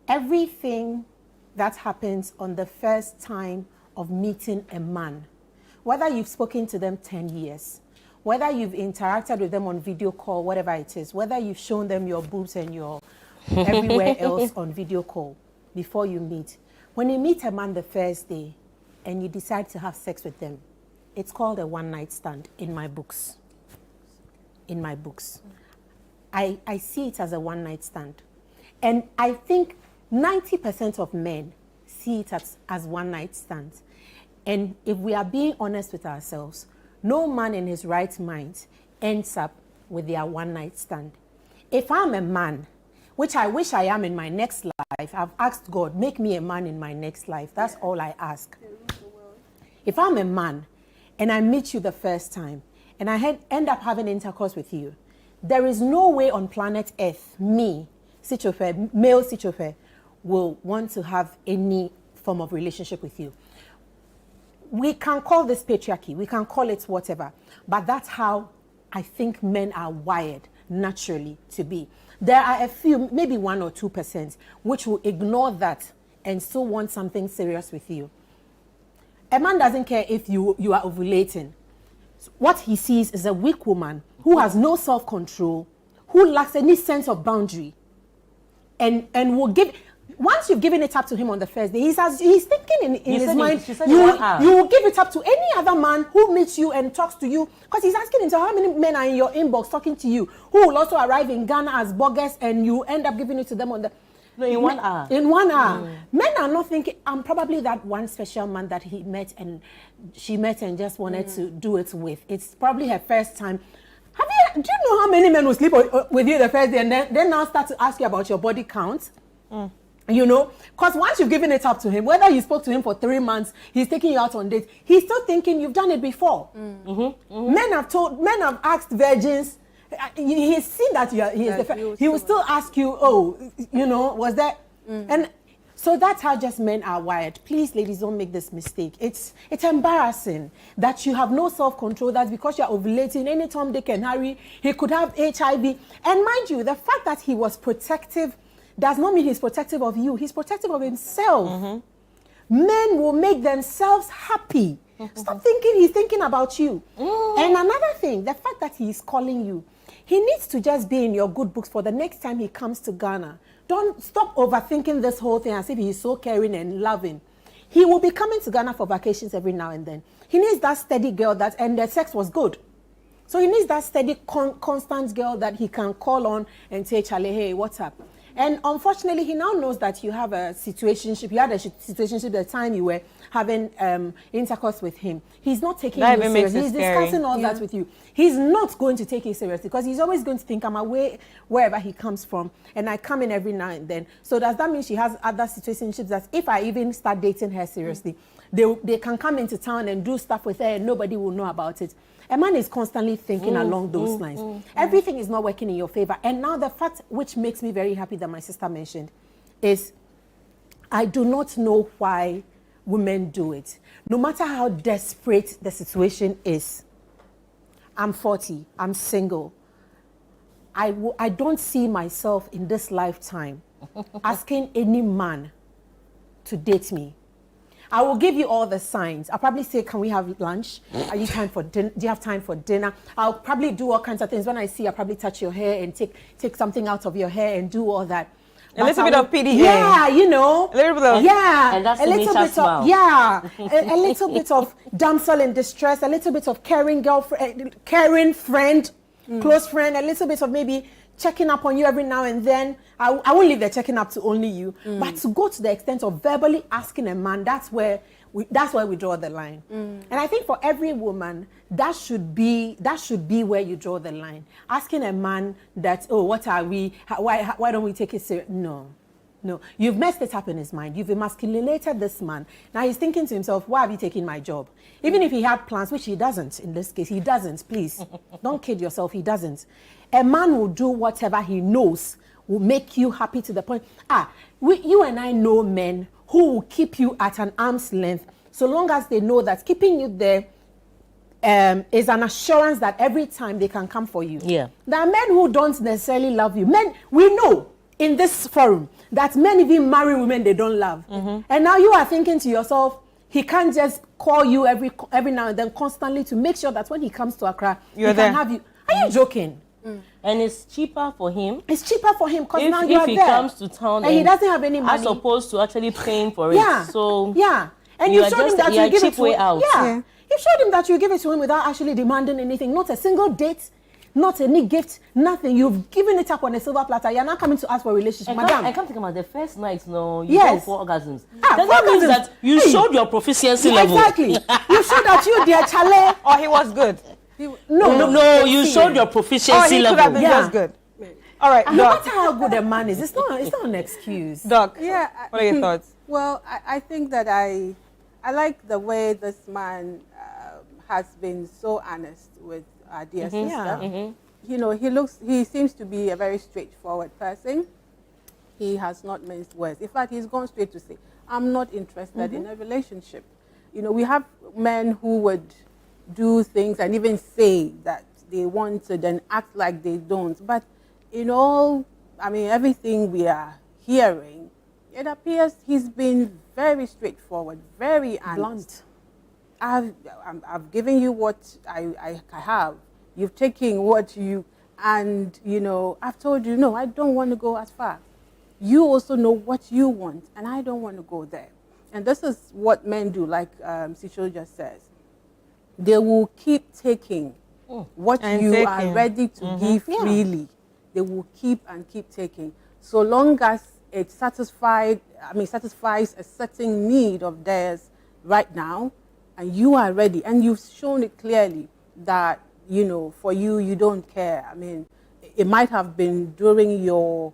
Speaker 2: everything that happens on the first time of meeting a man, whether you've spoken to them 10 years, whether you've interacted with them on video call, whatever it is, whether you've shown them your boobs and your everywhere else on video call before you meet. When you meet a man the first day and you decide to have sex with them, it's called a one-night stand in my books. In my books. I see it as a one-night stand. And I think 90% of men see it as one-night stands. And if we are being honest with ourselves, no man in his right mind ends up with their one-night stand. If I'm a man, which I wish I am in my next life, I've asked God, make me a man in my next life. That's all I ask. If I'm a man and I meet you the first time and I end up having intercourse with you, there is no way on planet Earth, me, Sichofe, male Sichofe, will want to have any form of relationship with you. We can call this patriarchy, we can call it whatever, but that's how I think men are wired naturally to be. There are a few, maybe 1 or 2%, which will ignore that and still want something serious with you. A man doesn't care if you are ovulating. What he sees is a weak woman who has no self-control, who lacks any sense of boundary, and will give. Once you've given it up to him on the first day, he's thinking in his mind, you will give it up to any other man who meets you and talks to you, because he's asking himself how many men are in your inbox talking to you, who will also arrive in Ghana as bloggers, and you end up giving it to them on the...
Speaker 3: No, in 1 hour.
Speaker 2: In 1 hour. Men are not thinking, I'm probably that one special man that he met and she met and just wanted to do it with. It's probably her first time. Do you know how many men will sleep with you the first day and then now start to ask you about your body count? You know, because once you've given it up to him, whether you spoke to him for 3 months, he's taking you out on dates, he's still thinking you've done it before. Men have asked virgins, he's seen that he is the first. He will still ask you, was that? And so that's how just men are wired. Please, ladies, don't make this mistake. It's embarrassing that you have no self-control. That's because you're ovulating. Any Tom, Dick, and Harry, he could have HIV. And mind you, the fact that he was protective does not mean he's protective of you. He's protective of himself. Men will make themselves happy. Stop thinking he's thinking about you. And another thing, the fact that he's calling you, he needs to just be in your good books for the next time he comes to Ghana. Don't stop overthinking this whole thing as if he's so caring and loving. He will be coming to Ghana for vacations every now and then. He needs that steady girl and the sex was good. So he needs that steady, constant girl that he can call on and say, Charlie, hey, what's up? And unfortunately, he now knows that you have a situationship. You had a situationship at the time you were having intercourse with him. He's not taking you seriously. He's discussing all that with you. He's not going to take it seriously because he's always going to think, I'm away wherever he comes from, and I come in every now and then. So does that mean she has other situationships that if I even start dating her seriously, they can come into town and do stuff with her and nobody will know about it? A man is constantly thinking along those lines. Everything is not working in your favor. And now the fact which makes me very happy that my sister mentioned is I do not know why women do it. No matter how desperate the situation is, I'm 40, I'm single. I don't see myself in this lifetime asking any man to date me. I will give you all the signs. I'll probably say, can we have lunch? Are you time for dinner? Do you have time for dinner? I'll probably do all kinds of things. When I see, I'll probably touch your hair and take something out of your hair and do all that.
Speaker 1: A little bit of PDA.
Speaker 2: Yeah, you know.
Speaker 1: A little bit of...
Speaker 2: Yeah.
Speaker 3: And that's
Speaker 2: a little bit of... Yeah. a little bit of damsel in distress. A little bit of caring girlfriend, caring friend, close friend. A little bit of maybe checking up on you every now and then. I won't leave the checking up to only you, but to go to the extent of verbally asking a man, that's where we draw the line. And I think for every woman, that should be where you draw the line. Asking a man that, oh, what are we? Why don't we take it serious? No. You've messed it up in his mind. You've emasculated this man. Now he's thinking to himself, why have you taken my job? Even if he had plans, which he doesn't in this case, he doesn't, please. Don't kid yourself, he doesn't. A man will do whatever he knows will make you happy to the point. You and I know men who will keep you at an arm's length so long as they know that keeping you there is an assurance that every time they can come for you.
Speaker 3: Yeah.
Speaker 2: There are men who don't necessarily love you. Men, we know in this forum that men even marry women they don't love. And now you are thinking to yourself, he can't just call you every now and then constantly to make sure that when he comes to Accra, he can have you. Are you joking?
Speaker 3: And it's cheaper for him.
Speaker 2: It's cheaper for him because now you are there.
Speaker 3: If he comes to town
Speaker 2: and he doesn't have any money.
Speaker 3: As opposed to actually paying for it.
Speaker 2: Yeah.
Speaker 3: So
Speaker 2: yeah. And you showed him that you give it to him.
Speaker 3: Out.
Speaker 2: Yeah. You showed him that you give it to him without actually demanding anything. Not a single date, not any gift, nothing. You've given it up on a silver platter. You're not coming to ask for a relationship. Madam.
Speaker 3: I can't think about the first night, no. You
Speaker 2: Yes.
Speaker 3: go for orgasms.
Speaker 2: That
Speaker 3: means that you showed your proficiency level.
Speaker 2: Exactly. You showed that you dear Chale.
Speaker 1: Or he was good.
Speaker 3: No, you showed your proficiency
Speaker 1: he
Speaker 3: level.
Speaker 1: could have been just good. All right,
Speaker 2: No matter how good a man is, it's not an excuse.
Speaker 1: Doc,
Speaker 4: Yeah.
Speaker 1: what are your thoughts?
Speaker 4: Well, I think that I like the way this man has been so honest with our dear sister.
Speaker 2: Yeah.
Speaker 4: You know, he seems to be a very straightforward person. He has not minced words. In fact, he's gone straight to say, I'm not interested in a relationship. You know, we have men who would do things and even say that they want to then act like they don't. But in all, everything we are hearing, it appears he's been very straightforward, very honest.
Speaker 2: Blunt.
Speaker 4: I've given you what I have. You've taken what you, and I've told you, no, I don't want to go as far. You also know what you want, and I don't want to go there. And this is what men do, like Sisho just says. They will keep taking what you are ready to give freely. They will keep taking. So long as it satisfies a certain need of theirs right now, and you are ready, and you've shown it clearly that, for you don't care. It might have been during your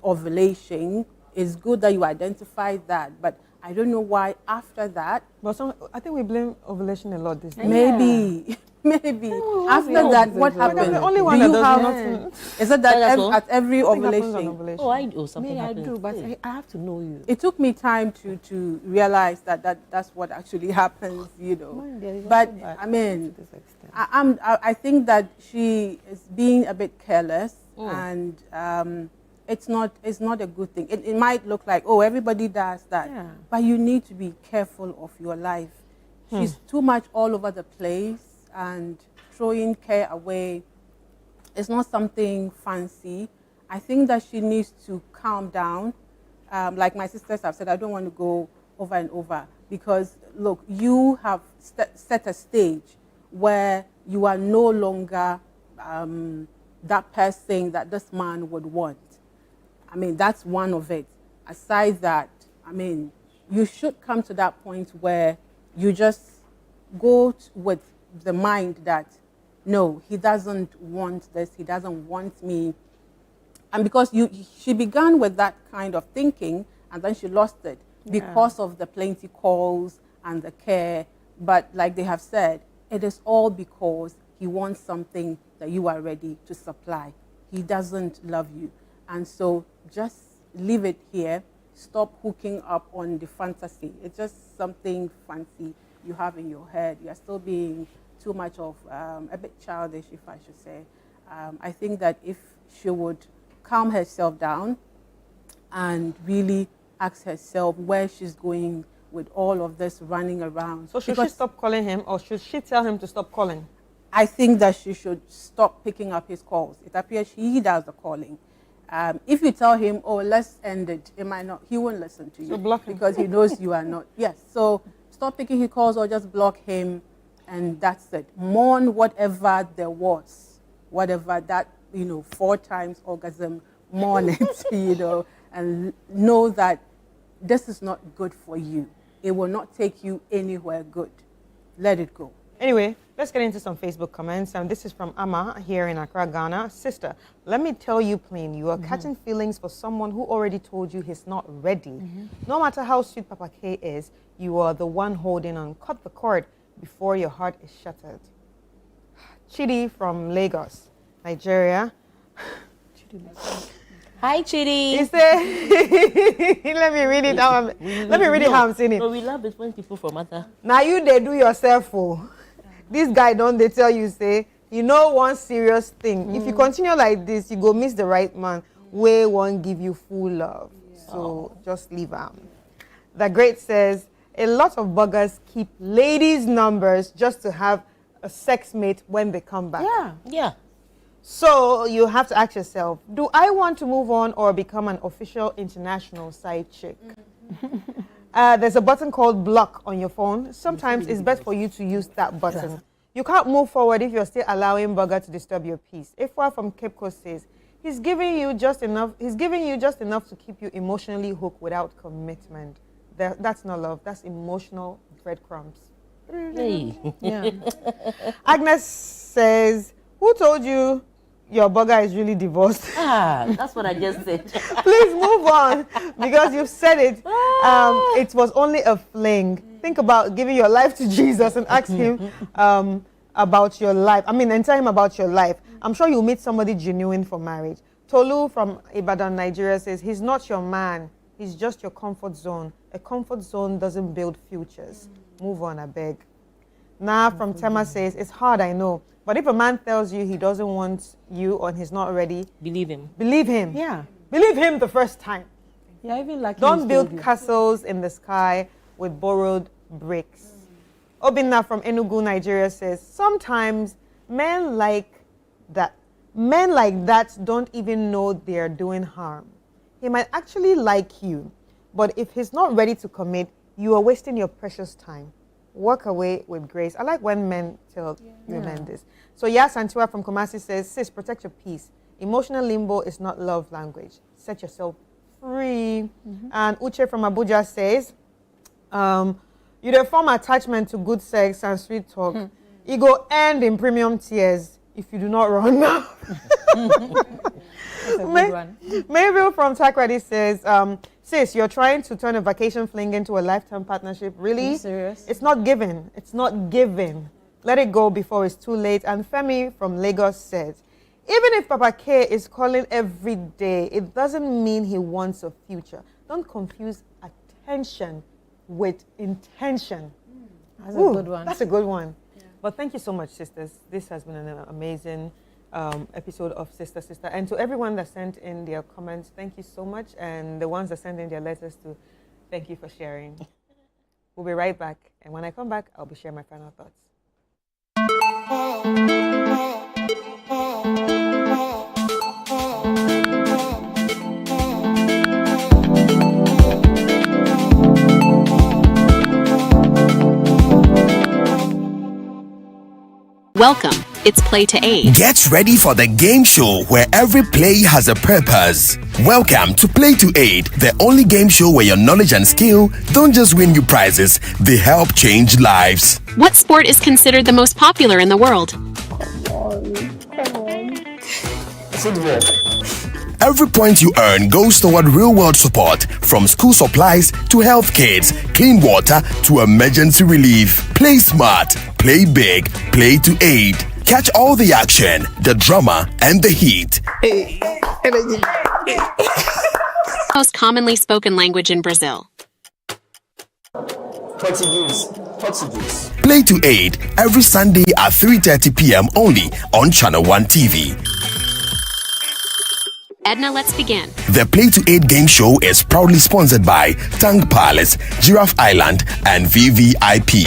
Speaker 4: ovulation. It's good that you identified that, but I don't know why after that.
Speaker 1: But I think we blame ovulation a lot these days.
Speaker 4: Maybe. After that, what happened?
Speaker 1: The only one that does not.
Speaker 4: Is it that at every ovulation?
Speaker 3: Oh, I do something.
Speaker 2: Maybe I
Speaker 3: happens.
Speaker 2: do, but I have to know you.
Speaker 4: It took me time to realize that's what actually happens, But I think that she is being a bit careless, and it's not a good thing. It might look like, oh, everybody does that.
Speaker 2: Yeah.
Speaker 4: But you need to be careful of your life. She's too much all over the place, and throwing care away is not something fancy. I think that she needs to calm down. Like my sisters have said, I don't want to go over and over, because look, you have set a stage where you are no longer that person that this man would want. I mean, that's one of it. Aside that, I mean, you should come to that point where you just go with the mind that, no, he doesn't want this, he doesn't want me. And because she began with that kind of thinking, and then she lost it because of the plenty calls and the care. But like they have said, it is all because he wants something that you are ready to supply. He doesn't love you. And so just leave it here. Stop hooking up on the fantasy. It's just something fancy you have in your head. You are still being too much of a bit childish, if I should say. I think that if she would calm herself down and really ask herself where she's going with all of this running around.
Speaker 1: So should she stop calling him, or should she tell him to stop calling?
Speaker 4: I think that she should stop picking up his calls. It appears he does the calling. If you tell him, oh, let's end it, he won't listen to you.
Speaker 1: So block him.
Speaker 4: Because he knows you are not. Yes, so stop picking his calls or just block him, and that's it. Mourn whatever there was, whatever that, 4 times orgasm, mourn it, and know that this is not good for you. It will not take you anywhere good. Let it go.
Speaker 1: Anyway, let's get into some Facebook comments. This is from Amma here in Accra, Ghana. Sister, let me tell you plain, you are catching feelings for someone who already told you he's not ready. No matter how sweet Papa K is, you are the one holding on. Cut the cord before your heart is shattered. Chidi from Lagos, Nigeria.
Speaker 3: Hi, Chidi.
Speaker 1: He said, let me read it out. Let me read it how I'm saying it.
Speaker 3: No, we love it when people from other.
Speaker 1: Now you they do yourself for. This guy don't they tell you, say, one serious thing. If you continue like this, you go miss the right man. We won't give you full love. So just leave him. The great says, a lot of buggers keep ladies' numbers just to have a sex mate when they come back.
Speaker 3: Yeah.
Speaker 1: So you have to ask yourself, do I want to move on or become an official international side chick? There's a button called block on your phone. Sometimes it's best for you to use that button. You can't move forward if you're still allowing bugger to disturb your peace. Ifwa from Cape Coast says, he's giving you just enough to keep you emotionally hooked without commitment. That's not love, that's emotional breadcrumbs.
Speaker 3: Hey.
Speaker 2: Yeah.
Speaker 1: Agnes says, who told you your bugger is really divorced?
Speaker 3: That's what I just said.
Speaker 1: Please move on, because you've said it. It was only a fling. Think about giving your life to Jesus and ask him about your life. And tell him about your life. I'm sure you'll meet somebody genuine for marriage. Tolu from Ibadan, Nigeria says, he's not your man. He's just your comfort zone. A comfort zone doesn't build futures. Move on, I beg. Nah from Tema says, it's hard, I know. But if a man tells you he doesn't want you or he's not ready,
Speaker 3: Believe him.
Speaker 1: believe him.
Speaker 2: Yeah.
Speaker 1: Believe him the first time.
Speaker 2: Yeah, even like
Speaker 1: Don't build castles in the sky with borrowed bricks. Obinna from Enugu, Nigeria says, sometimes men like that don't even know they're doing harm. He might actually like you, but if he's not ready to commit, you are wasting your precious time. Walk away with grace. I like when men tell women this. So Santua from Kumasi says, sis, protect your peace. Emotional limbo is not love language. Set yourself free. And Uche from Abuja says, you don't form attachment to good sex and sweet talk. It go end in premium tears if you do not run now.
Speaker 2: That's a good one.
Speaker 1: Mayville from Takrady says, sis, you're trying to turn a vacation fling into a lifetime partnership. Really?
Speaker 2: Are you serious?
Speaker 1: It's not given. It's not given. Let it go before it's too late. And Femi from Lagos says, even if Papa K is calling every day, it doesn't mean he wants a future. Don't confuse attention with intention.
Speaker 2: That's a good one.
Speaker 1: That's a good one. Yeah. But thank you so much, sisters. This has been an amazing episode of Sister Sister. And to everyone that sent in their comments, thank you so much. And the ones that sent in their letters too, thank you for sharing. We'll be right back. And when I come back, I'll be sharing my final thoughts.
Speaker 7: Welcome. It's Play to Aid.
Speaker 8: Get ready for the game show where every play has a purpose. Welcome to Play to Aid, the only game show where your knowledge and skill don't just win you prizes, they help change lives.
Speaker 7: What sport is considered the most popular in the world?
Speaker 8: Football. Every point you earn goes toward real-world support, from school supplies to health kits, clean water to emergency relief. Play smart, play big, play to aid. Catch all the action, the drama, and the heat.
Speaker 7: Most commonly spoken language in Brazil.
Speaker 9: Portuguese.
Speaker 8: Play to Aid every Sunday at 3:30 p.m. only on Channel 1 TV.
Speaker 7: Edna, let's begin.
Speaker 8: The Play to Aid game show is proudly sponsored by Tank Palace, Giraffe Island, and VVIP.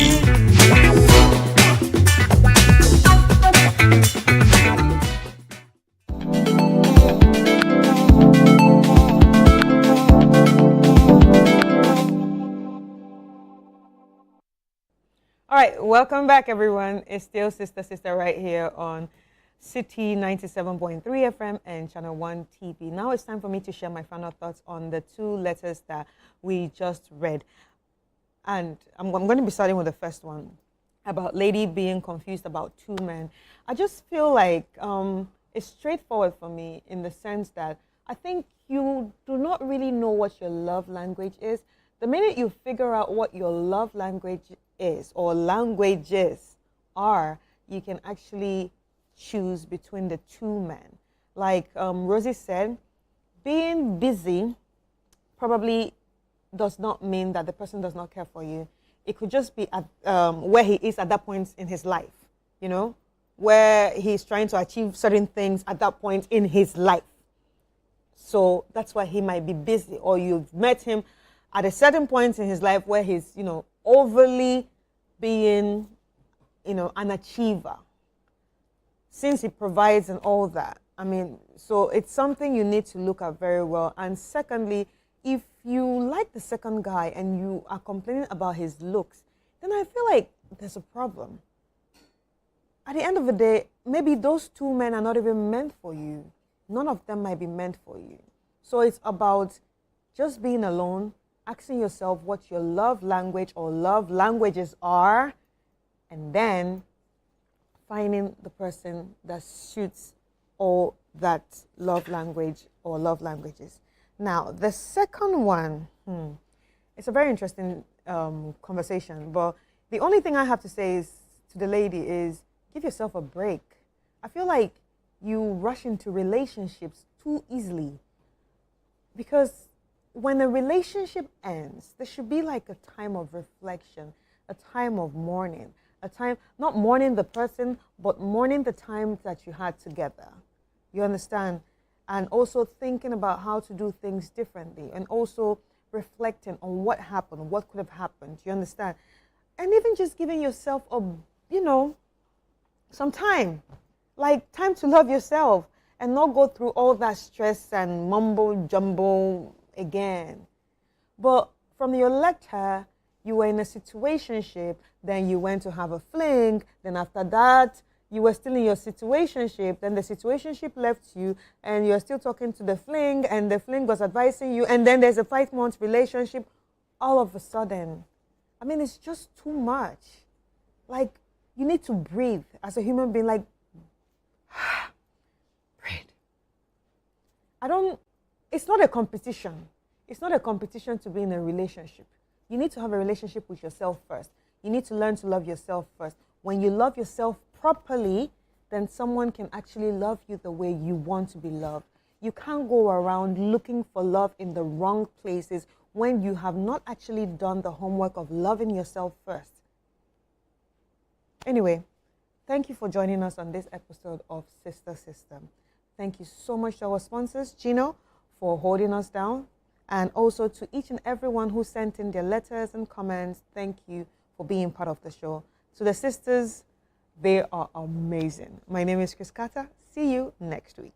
Speaker 1: All right, welcome back, everyone. It's still Sister Sister right here on City 97.3 FM and Channel 1 TV. Now it's time for me to share my final thoughts on the two letters that we just read. And I'm going to be starting with the first one about lady being confused about two men. I just feel like it's straightforward for me in the sense that I think you do not really know what your love language is. The minute you figure out what your love language is or languages are, you can actually choose between the two men. Like Rosie said, being busy probably does not mean that the person does not care for you. It could just be at where he is at that point in his life, you know, where he's trying to achieve certain things at that point in his life. So that's why he might be busy, or you've met him at a certain point in his life where he's, you know, overly being, you know, an achiever. Since he provides and all that. I mean, so it's something you need to look at very well. And secondly, if you like the second guy and you are complaining about his looks, then I feel like there's a problem. At the end of the day, maybe those two men are not even meant for you. None of them might be meant for you. So it's about just being alone, asking yourself what your love language or love languages are, and then finding the person that suits all that love language or love languages. Now, the second one, it's a very interesting conversation, but the only thing I have to say is to the lady is give yourself a break. I feel like you rush into relationships too easily, because when a relationship ends, there should be like a time of reflection, a time of mourning, a time, not mourning the person, but mourning the time that you had together. You understand? And also thinking about how to do things differently, and also reflecting on what happened, what could have happened. You understand? And even just giving yourself a, you know, some time, like time to love yourself and not go through all that stress and mumbo jumbo again. But from your letter, you were in a situationship, then you went to have a fling, then after that, you were still in your situationship, then the situationship left you, and you're still talking to the fling, and the fling was advising you, and then there's a 5-month relationship. All of a sudden, I mean, it's just too much. Like, you need to breathe as a human being, like, breathe. It's not a competition. It's not a competition to be in a relationship. You need to have a relationship with yourself first. You need to learn to love yourself first. When you love yourself properly, then someone can actually love you the way you want to be loved. You can't go around looking for love in the wrong places when you have not actually done the homework of loving yourself first. Anyway, thank you for joining us on this episode of Sister System. Thank you so much to our sponsors, Gino, for holding us down, and also to each and everyone who sent in their letters and comments. Thank you for being part of the show. To the sisters, they are amazing. My name is Kata. See you next week.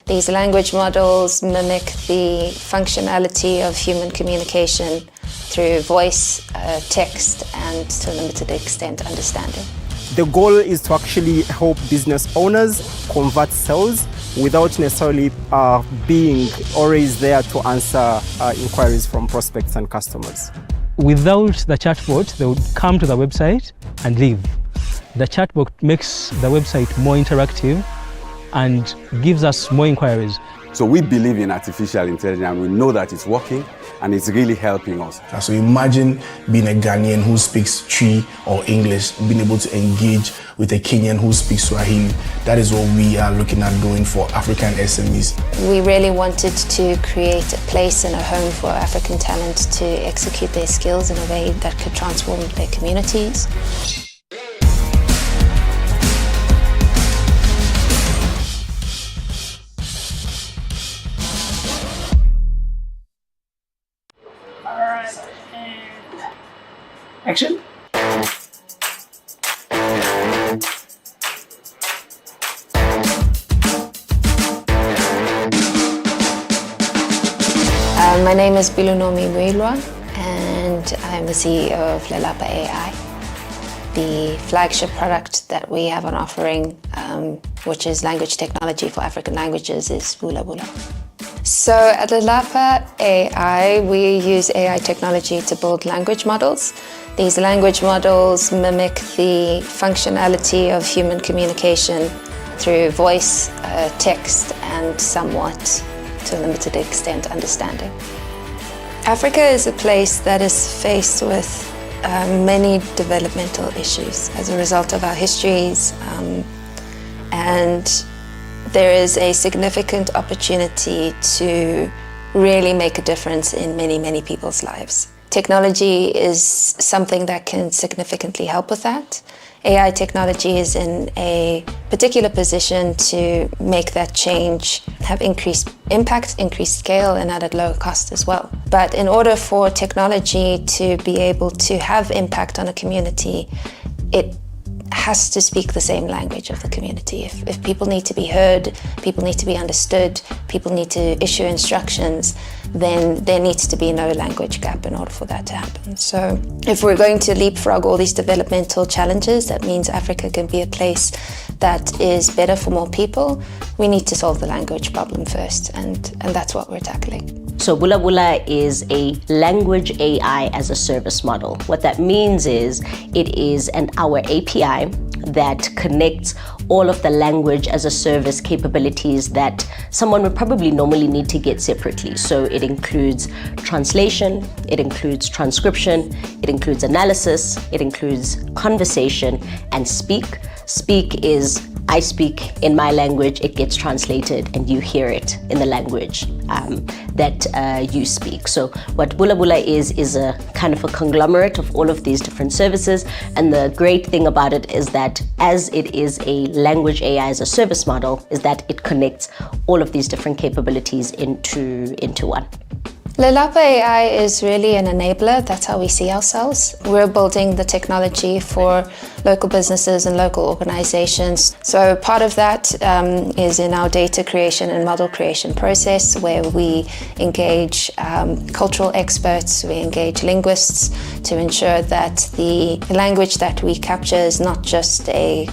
Speaker 9: These language models mimic the functionality of human communication through voice, text, and to a limited extent, understanding.
Speaker 10: The goal is to actually help business owners convert sales without necessarily being always there to answer inquiries from prospects and customers.
Speaker 11: Without the chatbot, they would come to the website and leave. The chatbot makes the website more interactive and gives us more inquiries.
Speaker 12: So we believe in artificial intelligence, and we know that it's working and it's really helping us.
Speaker 13: So imagine being a Ghanaian who speaks Twi or English, being able to engage with a Kenyan who speaks Swahili. That is what we are looking at doing for African SMEs.
Speaker 9: We really wanted to create a place and a home for African talent to execute their skills in a way that could transform their communities.
Speaker 14: Action.
Speaker 9: My name is Bilunomi Mwilwa, and I'm the CEO of Lelapa AI. The flagship product that we have on offering, which is language technology for African languages, is Vula Vula. So at Lelapa AI, we use AI technology to build language models. These language models mimic the functionality of human communication through voice, text, and somewhat, to a limited extent, understanding. Africa is a place that is faced with many developmental issues as a result of our histories, and there is a significant opportunity to really make a difference in many, many people's lives. Technology is something that can significantly help with that. AI technology is in a particular position to make that change, have increased impact, increased scale, and at a lower cost as well. But in order for technology to be able to have impact on a community, it has to speak the same language of the community. If people need to be heard, people need to be understood, people need to issue instructions, then there needs to be no language gap in order for that to happen. So if we're going to leapfrog all these developmental challenges, that means Africa can be a place that is better for more people, we need to solve the language problem first, and that's what we're tackling.
Speaker 15: So Vula Vula is a language AI as a service model. What that means is it is our API that connects all of the language as a service capabilities that someone would probably normally need to get separately. So it includes translation, it includes transcription, it includes analysis, it includes conversation, and speak. Speak is I speak in my language, it gets translated and you hear it in the language that you speak. So what Bula Bula is a kind of a conglomerate of all of these different services. And the great thing about it is that as it is a language AI as a service model, is that it connects all of these different capabilities into one.
Speaker 9: Lelapa AI is really an enabler. That's how we see ourselves. We're building the technology for local businesses and local organizations. So part of that is in our data creation and model creation process, where we engage cultural experts, we engage linguists to ensure that the language that we capture is not just a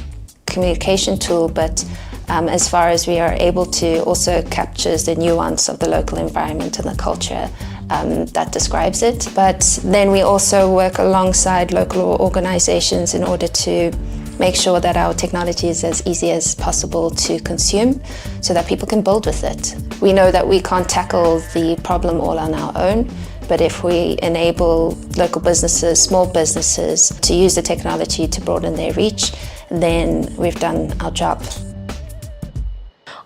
Speaker 9: communication tool, but as far as we are able to also captures the nuance of the local environment and the culture that describes it. But then we also work alongside local organizations in order to make sure that our technology is as easy as possible to consume so that people can build with it. We know that we can't tackle the problem all on our own, but if we enable local businesses, small businesses to use the technology to broaden their reach, then we've done our job.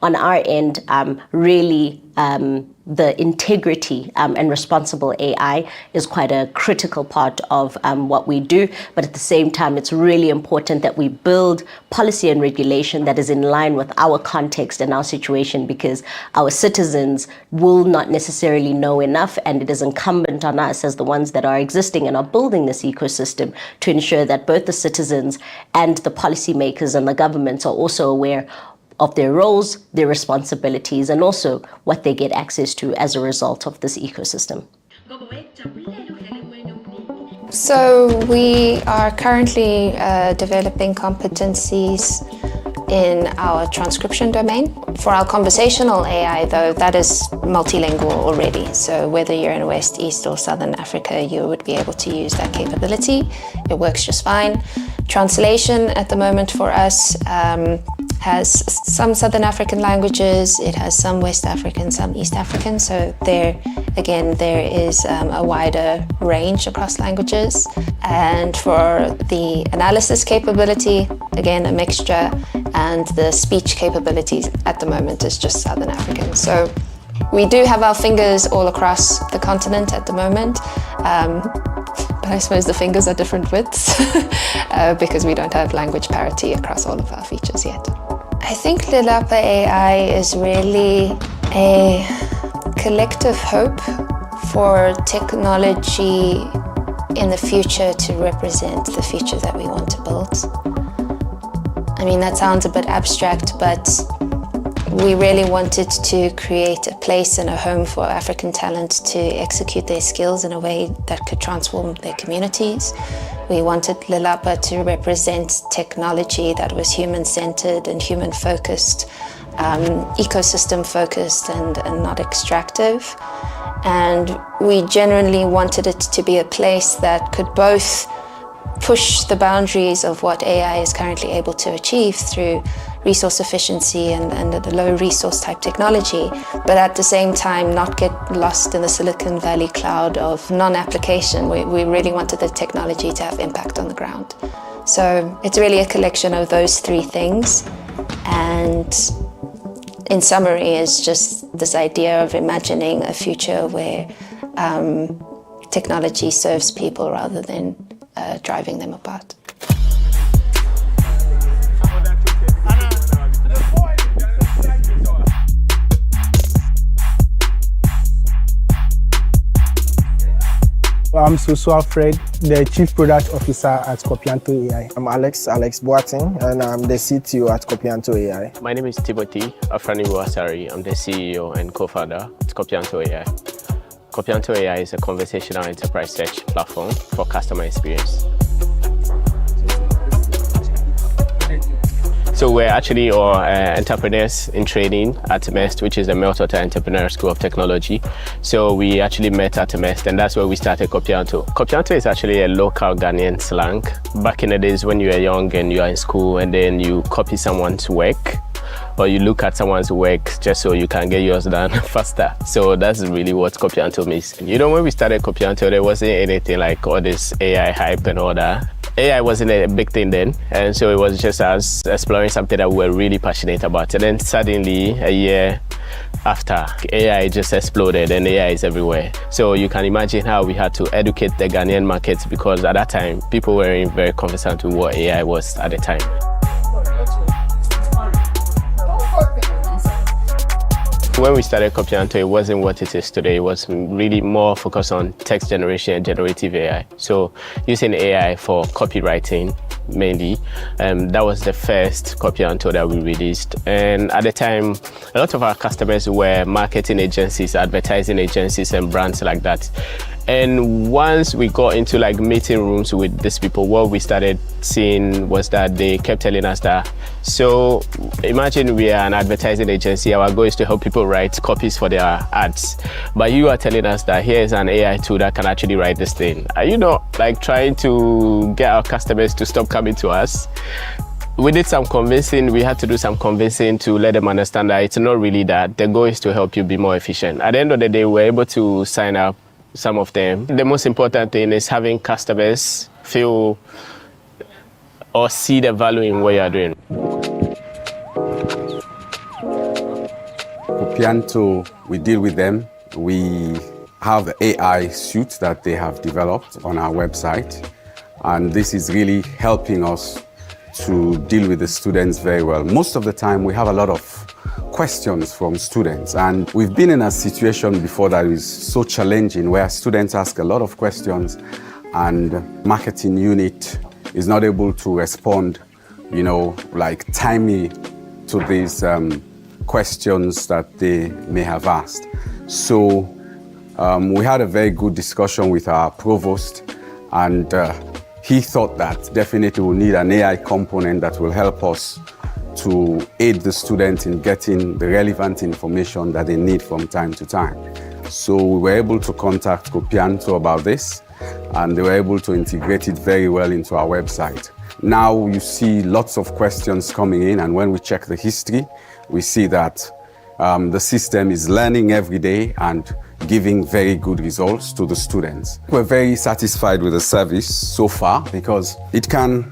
Speaker 15: On our end, really the integrity and responsible AI is quite a critical part of what we do. But at the same time, it's really important that we build policy and regulation that is in line with our context and our situation, because our citizens will not necessarily know enough, and it is incumbent on us as the ones that are existing and are building this ecosystem to ensure that both the citizens and the policymakers and the governments are also aware of their roles, their responsibilities, and also what they get access to as a result of this ecosystem.
Speaker 9: So we are currently developing competencies in our transcription domain. For our conversational AI, though, that is multilingual already. So whether you're in West, East, or Southern Africa, you would be able to use that capability. It works just fine. Translation at the moment for us has some Southern African languages, it has some West African, some East African, so there is a wider range across languages. And for the analysis capability, again, a mixture, and the speech capabilities at the moment is just Southern African. So we do have our fingers all across the continent at the moment, but I suppose the fingers are different widths because we don't have language parity across all of our features yet. I think Lelapa AI is really a collective hope for technology in the future to represent the future that we want to build. I mean, that sounds a bit abstract, but we really wanted to create a place and a home for African talent to execute their skills in a way that could transform their communities. We wanted Lelapa to represent technology that was human-centered and human-focused, ecosystem-focused and not extractive. And we genuinely wanted it to be a place that could both push the boundaries of what AI is currently able to achieve through resource efficiency and the low resource type technology, but at the same time not get lost in the Silicon Valley cloud of non-application. We really wanted the technology to have impact on the ground. So it's really a collection of those three things. And in summary, is just this idea of imagining a future where technology serves people rather than driving them apart.
Speaker 14: I'm Susu Alfred, the Chief Product Officer at Kopianto AI.
Speaker 16: I'm Alex Boateng, and I'm the CTO at Kopianto AI.
Speaker 17: My name is Timothy Afrani-Wasari. I'm the CEO and co-founder at Kopianto AI. Kopianto AI is a conversational enterprise search platform for customer experience. So we're actually all entrepreneurs in training at MEST, which is the Meltwater Entrepreneur School of Technology. So we actually met at MEST, and that's where we started Kopianto. Kopianto is actually a local Ghanaian slang. Back in the days when you were young and you are in school and then you copy someone's work, or you look at someone's work just so you can get yours done faster. So that's really what Kopianto means. You know, when we started Kopianto, there wasn't anything like all this AI hype and all that. AI wasn't a big thing then, and so it was just us exploring something that we were really passionate about. And then suddenly, a year after, AI just exploded and AI is everywhere. So you can imagine how we had to educate the Ghanaian market, because at that time, people weren't very conversant with what AI was at the time. When we started Kopianto, it wasn't what it is today. It was really more focused on text generation and generative AI. So using AI for copywriting mainly. That was the first Kopianto that we released. And at the time, a lot of our customers were marketing agencies, advertising agencies and brands like that. And once we got into like meeting rooms with these people, what we started seeing was that they kept telling us that, so imagine we are an advertising agency, our goal is to help people write copies for their ads. But you are telling us that here is an AI tool that can actually write this thing. Are you not like trying to get our customers to stop coming to us? We did some convincing, we had to do some convincing to let them understand that it's not really that. The goal is to help you be more efficient. At the end of the day, we were able to sign up some of them. The most important thing is having customers feel or see the value in what you are doing.
Speaker 12: Kopianto, we deal with them. We have the AI suite that they have developed on our website, and this is really helping us to deal with the students very well. Most of the time we have a lot of questions from students, and we've been in a situation before that is so challenging where students ask a lot of questions and marketing unit is not able to respond, you know, like timely to these questions that they may have asked. So we had a very good discussion with our provost, and he thought that definitely we'll need an AI component that will help us to aid the students in getting the relevant information that they need from time to time. So we were able to contact Kopianto about this, and they were able to integrate it very well into our website. Now you see lots of questions coming in, and when we check the history, we see that the system is learning every day and giving very good results to the students. We're very satisfied with the service so far because it can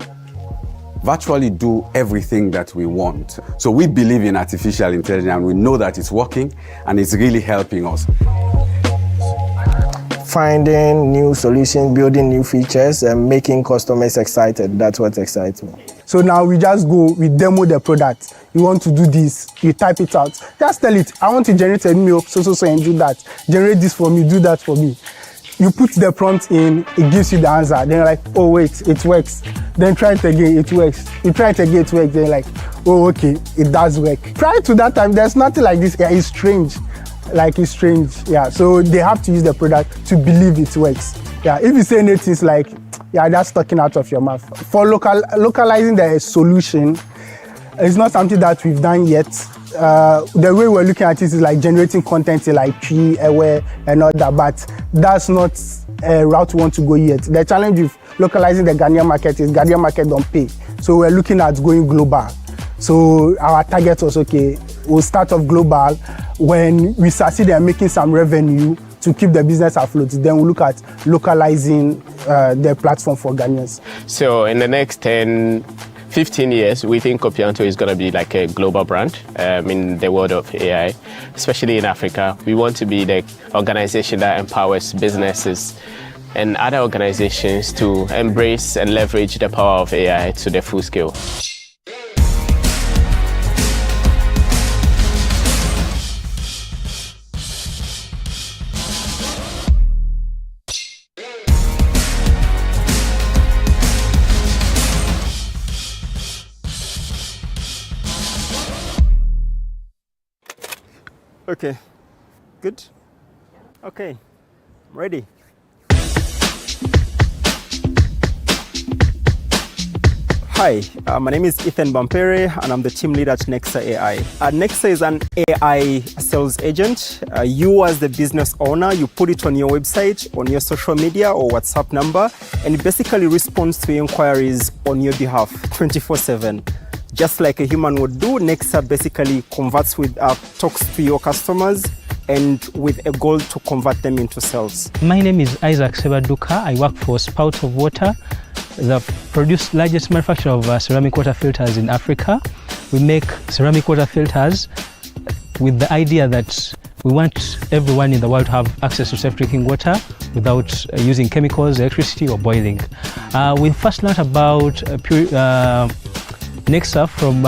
Speaker 12: virtually do everything that we want. So we believe in artificial intelligence, and we know that it's working and it's really helping us.
Speaker 16: Finding new solutions, building new features, and making customers excited. That's what excites me.
Speaker 14: So now we just go, we demo the product. You want to do this, you type it out. Just tell it, I want to generate a meal, so, and do that. Generate this for me, do that for me. You put the prompt in, it gives you the answer. Then you're like, oh wait, it works. Then try it again, it works. You try it again, it works. Then you're like, oh okay, it does work. Prior to that time, there's nothing like this. Yeah, it's strange. Like it's strange, yeah. So they have to use the product to believe it works. Yeah, if you say anything, it's like, yeah, that's talking out of your mouth. For localizing the solution, it's not something that we've done yet. The way we're looking at it is like generating content in like tree, aware, and all that, but that's not a route we want to go yet. The challenge with localizing the Ghanaian market is Ghanaian market don't pay. So we're looking at going global. So our target was, okay, we'll start off global. When we succeed in making some revenue to keep the business afloat, then we'll look at localizing the platform for Ghanaians.
Speaker 17: So in the next 10-15 years, we think Kopianto is going to be like a global brand in the world of AI, especially in Africa. We want to be the organization that empowers businesses and other organizations to embrace and leverage the power of AI to the full scale.
Speaker 10: Okay, good. Okay, ready. Hi, my name is Ethan Bampere, and I'm the team leader at Nexa AI. Nexa is an AI sales agent. You as the business owner, you put it on your website, on your social media or WhatsApp number, and it basically responds to inquiries on your behalf 24/7. Just like a human would do, Nexa basically converts with talks to your customers and with a goal to convert them into sales.
Speaker 11: My name is Isaac Sebaduka. I work for Spout of Water. the largest manufacturer of ceramic water filters in Africa. We make ceramic water filters with the idea that we want everyone in the world to have access to safe drinking water without using chemicals, electricity, or boiling. We first learned about Nexa from